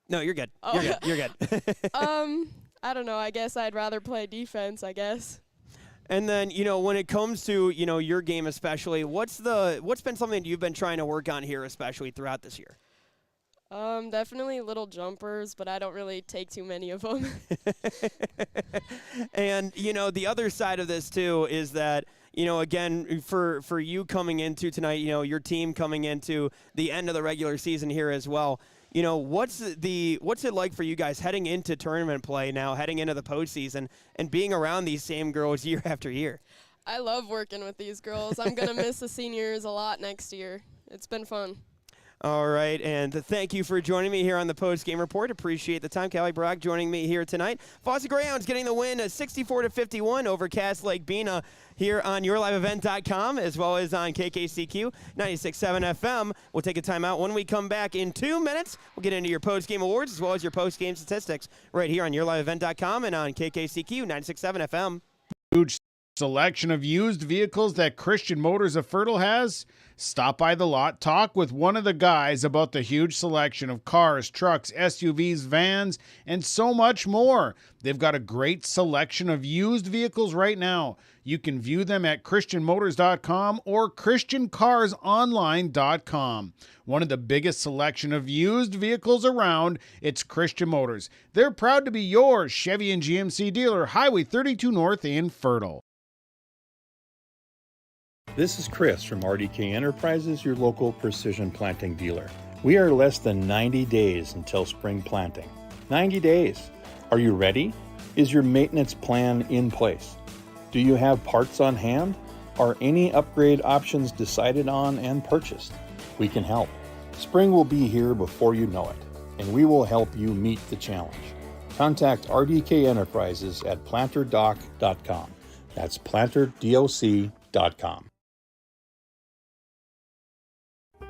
No, you're good.
Oh.
You're good.
I don't know. I guess I'd rather play defense, I guess.
And then, you know, when it comes to, you know, your game especially, what's been something that you've been trying to work on here especially throughout this year?
Definitely little jumpers, but I don't really take too many of them.
And, you know, the other side of this too is that, you know, again, for you coming into tonight, you know, your team coming into the end of the regular season here as well. You know, what's it like for you guys heading into tournament play now, heading into the postseason, and being around these same girls year after year?
I love working with these girls. I'm going to miss the seniors a lot next year. It's been fun.
All right, and thank you for joining me here on the Post Game Report. Appreciate the time. Callie Barak joining me here tonight. Fosston Greyhounds getting the win 64-51 over Lake-Bena here on YourLiveEvent.com as well as on KKCQ 96.7 FM. We'll take a timeout. When we come back in 2 minutes, we'll get into your post-game awards as well as your post-game statistics right here on YourLiveEvent.com and on KKCQ 96.7 FM.
Huge selection of used vehicles that Christian Motors of Fertile has? Stop by the lot, talk with one of the guys about the huge selection of cars, trucks, SUVs, vans, and so much more. They've got a great selection of used vehicles right now. You can view them at christianmotors.com or christiancarsonline.com. One of the biggest selection of used vehicles around, it's Christian Motors. They're proud to be your Chevy and GMC dealer, Highway 32 North in Fertile.
This is Chris from RDK Enterprises, your local precision planting dealer. We are less than 90 days until spring planting. 90 days. Are you ready? Is your maintenance plan in place? Do you have parts on hand? Are any upgrade options decided on and purchased? We can help. Spring will be here before you know it, and we will help you meet the challenge. Contact RDK Enterprises at planterdoc.com. That's planterdoc.com.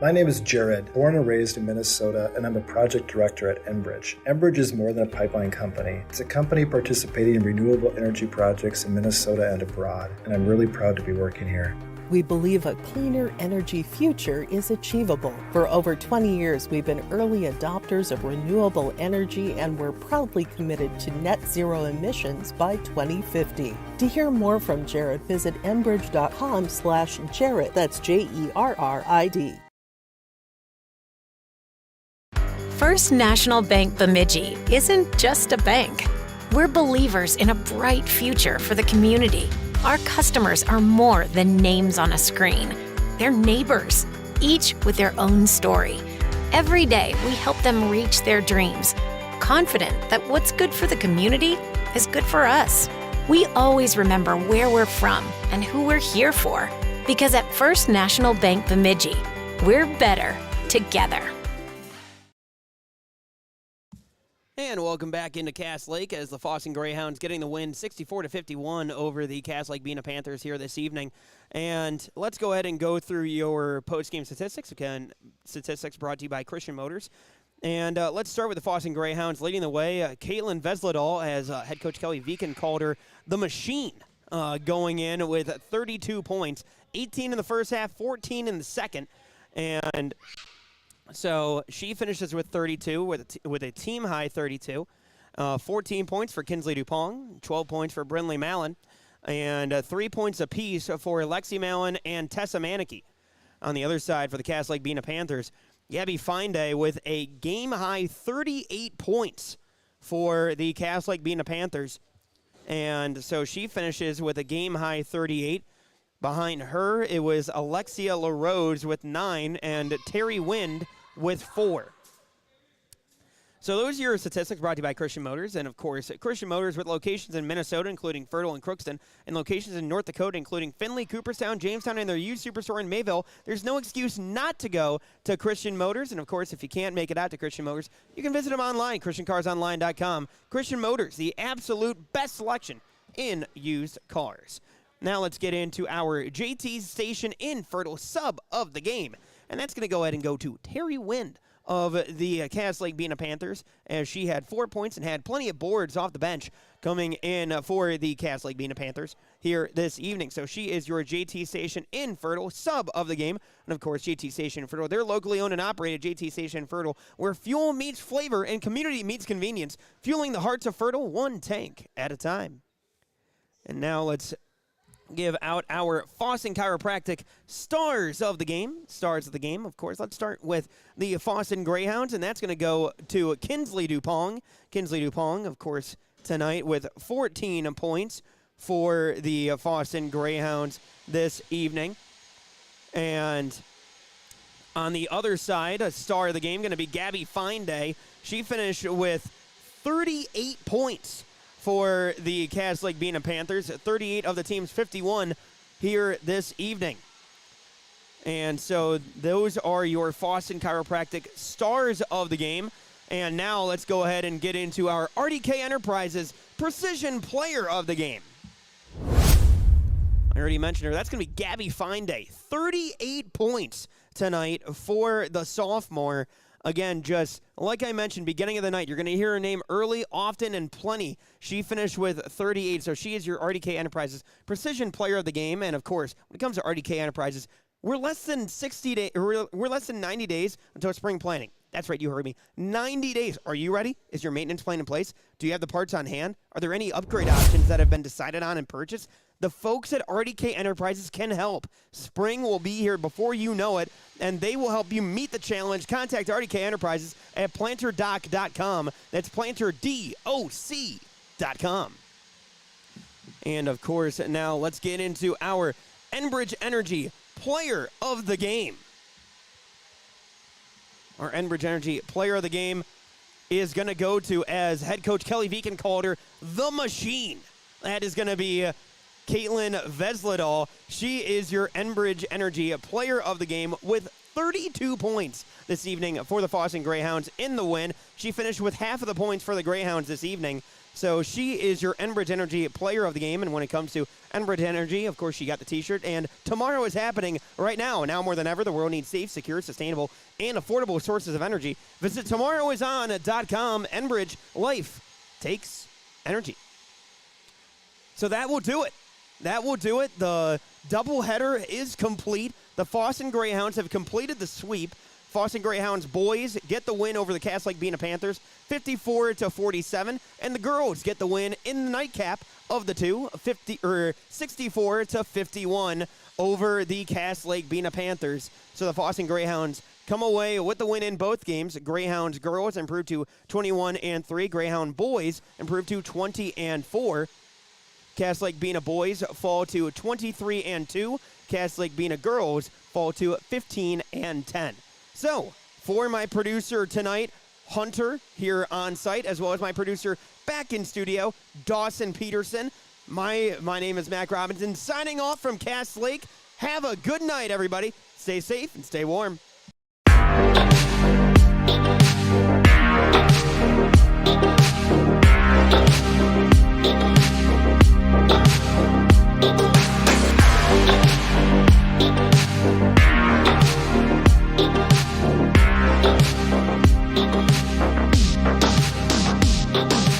My name is Jared, born and raised in Minnesota, and I'm a project director at Enbridge. Enbridge is more than a pipeline company. It's a company participating in renewable energy projects in Minnesota and abroad, and I'm really proud to be working here.
We believe a cleaner energy future is achievable. For over 20 years, we've been early adopters of renewable energy, and we're proudly committed to net zero emissions by 2050. To hear more from Jared, visit enbridge.com/Jared. That's JERRID.
First National Bank Bemidji isn't just a bank. We're believers in a bright future for the community. Our customers are more than names on a screen. They're neighbors, each with their own story. Every day, we help them reach their dreams, confident that what's good for the community is good for us. We always remember where we're from and who we're here for, because at First National Bank Bemidji, we're better together.
And welcome back into Cass Lake as the Fosston Greyhounds getting the win 64-51 over the Lake-Bena Panthers here this evening. And let's go ahead and go through your post-game statistics. Again, statistics brought to you by Christian Motors. And let's start with the Fosston Greyhounds leading the way. Caitlin Vesledal, as head coach Kelly Viken called her, the machine, going in with 32 points, 18 in the first half, 14 in the second. And so she finishes with 32, with a team-high 32. 14 points for Kinsley Dupont, 12 points for Brinley Mallon, and 3 points apiece for Lexi Mallon and Tessa Manicky. On the other side for the Cass Lake-Bena Panthers, Gabby Finday with a game-high 38 points for the Cass Lake-Bena Panthers. And so she finishes with a game-high 38. Behind her, it was Alexia LaRose with 9 and Terry Wind with 4. So those are your statistics brought to you by Christian Motors. And, of course, Christian Motors with locations in Minnesota, including Fertile and Crookston, and locations in North Dakota, including Findlay, Cooperstown, Jamestown, and their used superstore in Mayville. There's no excuse not to go to Christian Motors. And, of course, if you can't make it out to Christian Motors, you can visit them online, ChristianCarsOnline.com. Christian Motors, the absolute best selection in used cars. Now let's get into our JT station in Fertile sub of the game. And that's going to go ahead and go to Terry Wind of the Cass Lake-Bena Panthers, as she had 4 points and had plenty of boards off the bench coming in for the Cass Lake-Bena Panthers here this evening. So she is your JT Station in Fertile, sub of the game. And, of course, JT Station in Fertile, they're locally owned and operated. JT Station in Fertile, where fuel meets flavor and community meets convenience, fueling the hearts of Fertile one tank at a time. And now let's give out our Fosston Chiropractic stars of the game. Stars of the game, of course. Let's start with the Fosston Greyhounds, and that's going to go to Kinsley Dupont. Kinsley Dupont, of course, tonight with 14 points for the Fosston Greyhounds this evening. And on the other side, a star of the game going to be Gabby Finday. She finished with 38 points for the Cass Lake-Bena Panthers, 38 of the team's 51 here this evening. And so those are your Fosston Chiropractic stars of the game. And now let's go ahead and get into our RDK Enterprises Precision Player of the game. I already mentioned her. That's going to be Gabby Finday. 38 points tonight for the sophomore. Again, just like I mentioned, beginning of the night, you're going to hear her name early, often, and plenty. She finished with 38, so she is your RDK Enterprises Precision Player of the game. And, of course, when it comes to RDK Enterprises, we're less than 90 days until spring planting. That's right, you heard me. 90 days. Are you ready? Is your maintenance plan in place? Do you have the parts on hand? Are there any upgrade options that have been decided on and purchased? The folks at RDK Enterprises can help. Spring will be here before you know it, and they will help you meet the challenge. Contact RDK Enterprises at planterdoc.com. That's planterdoc.com. And, of course, now let's get into our Enbridge Energy Player of the Game. Our Enbridge Energy Player of the Game is going to go to, as head coach Kelly Viken called her, the machine. That is going to be Caitlin Vesledal. She is your Enbridge Energy Player of the Game with 32 points this evening for the Fosston Greyhounds in the win. She finished with half of the points for the Greyhounds this evening. So she is your Enbridge Energy Player of the Game. And when it comes to Enbridge Energy, of course, she got the T-shirt. And tomorrow is happening right now. Now more than ever, the world needs safe, secure, sustainable, and affordable sources of energy. Visit tomorrowison.com. Enbridge, life takes energy. So that will do it. That will do it. The doubleheader is complete. The Fosston Greyhounds have completed the sweep. Fosston Greyhounds boys get the win over the Cass Lake-Bena Panthers, 54-47, and the girls get the win in the nightcap of the two, 64-51 over the Cass Lake-Bena Panthers. So the Fosston Greyhounds come away with the win in both games. Greyhounds girls improved to 21-3. Greyhound boys improved to 20-4. Cass Lake-Bena boys fall to 23-2. Cass Lake-Bena girls fall to 15-10. So, for my producer tonight, Hunter, here on site, as well as my producer back in studio, Dawson Peterson, my name is Mac Robinson, signing off from Cass Lake. Have a good night, everybody. Stay safe and stay warm.
Bye.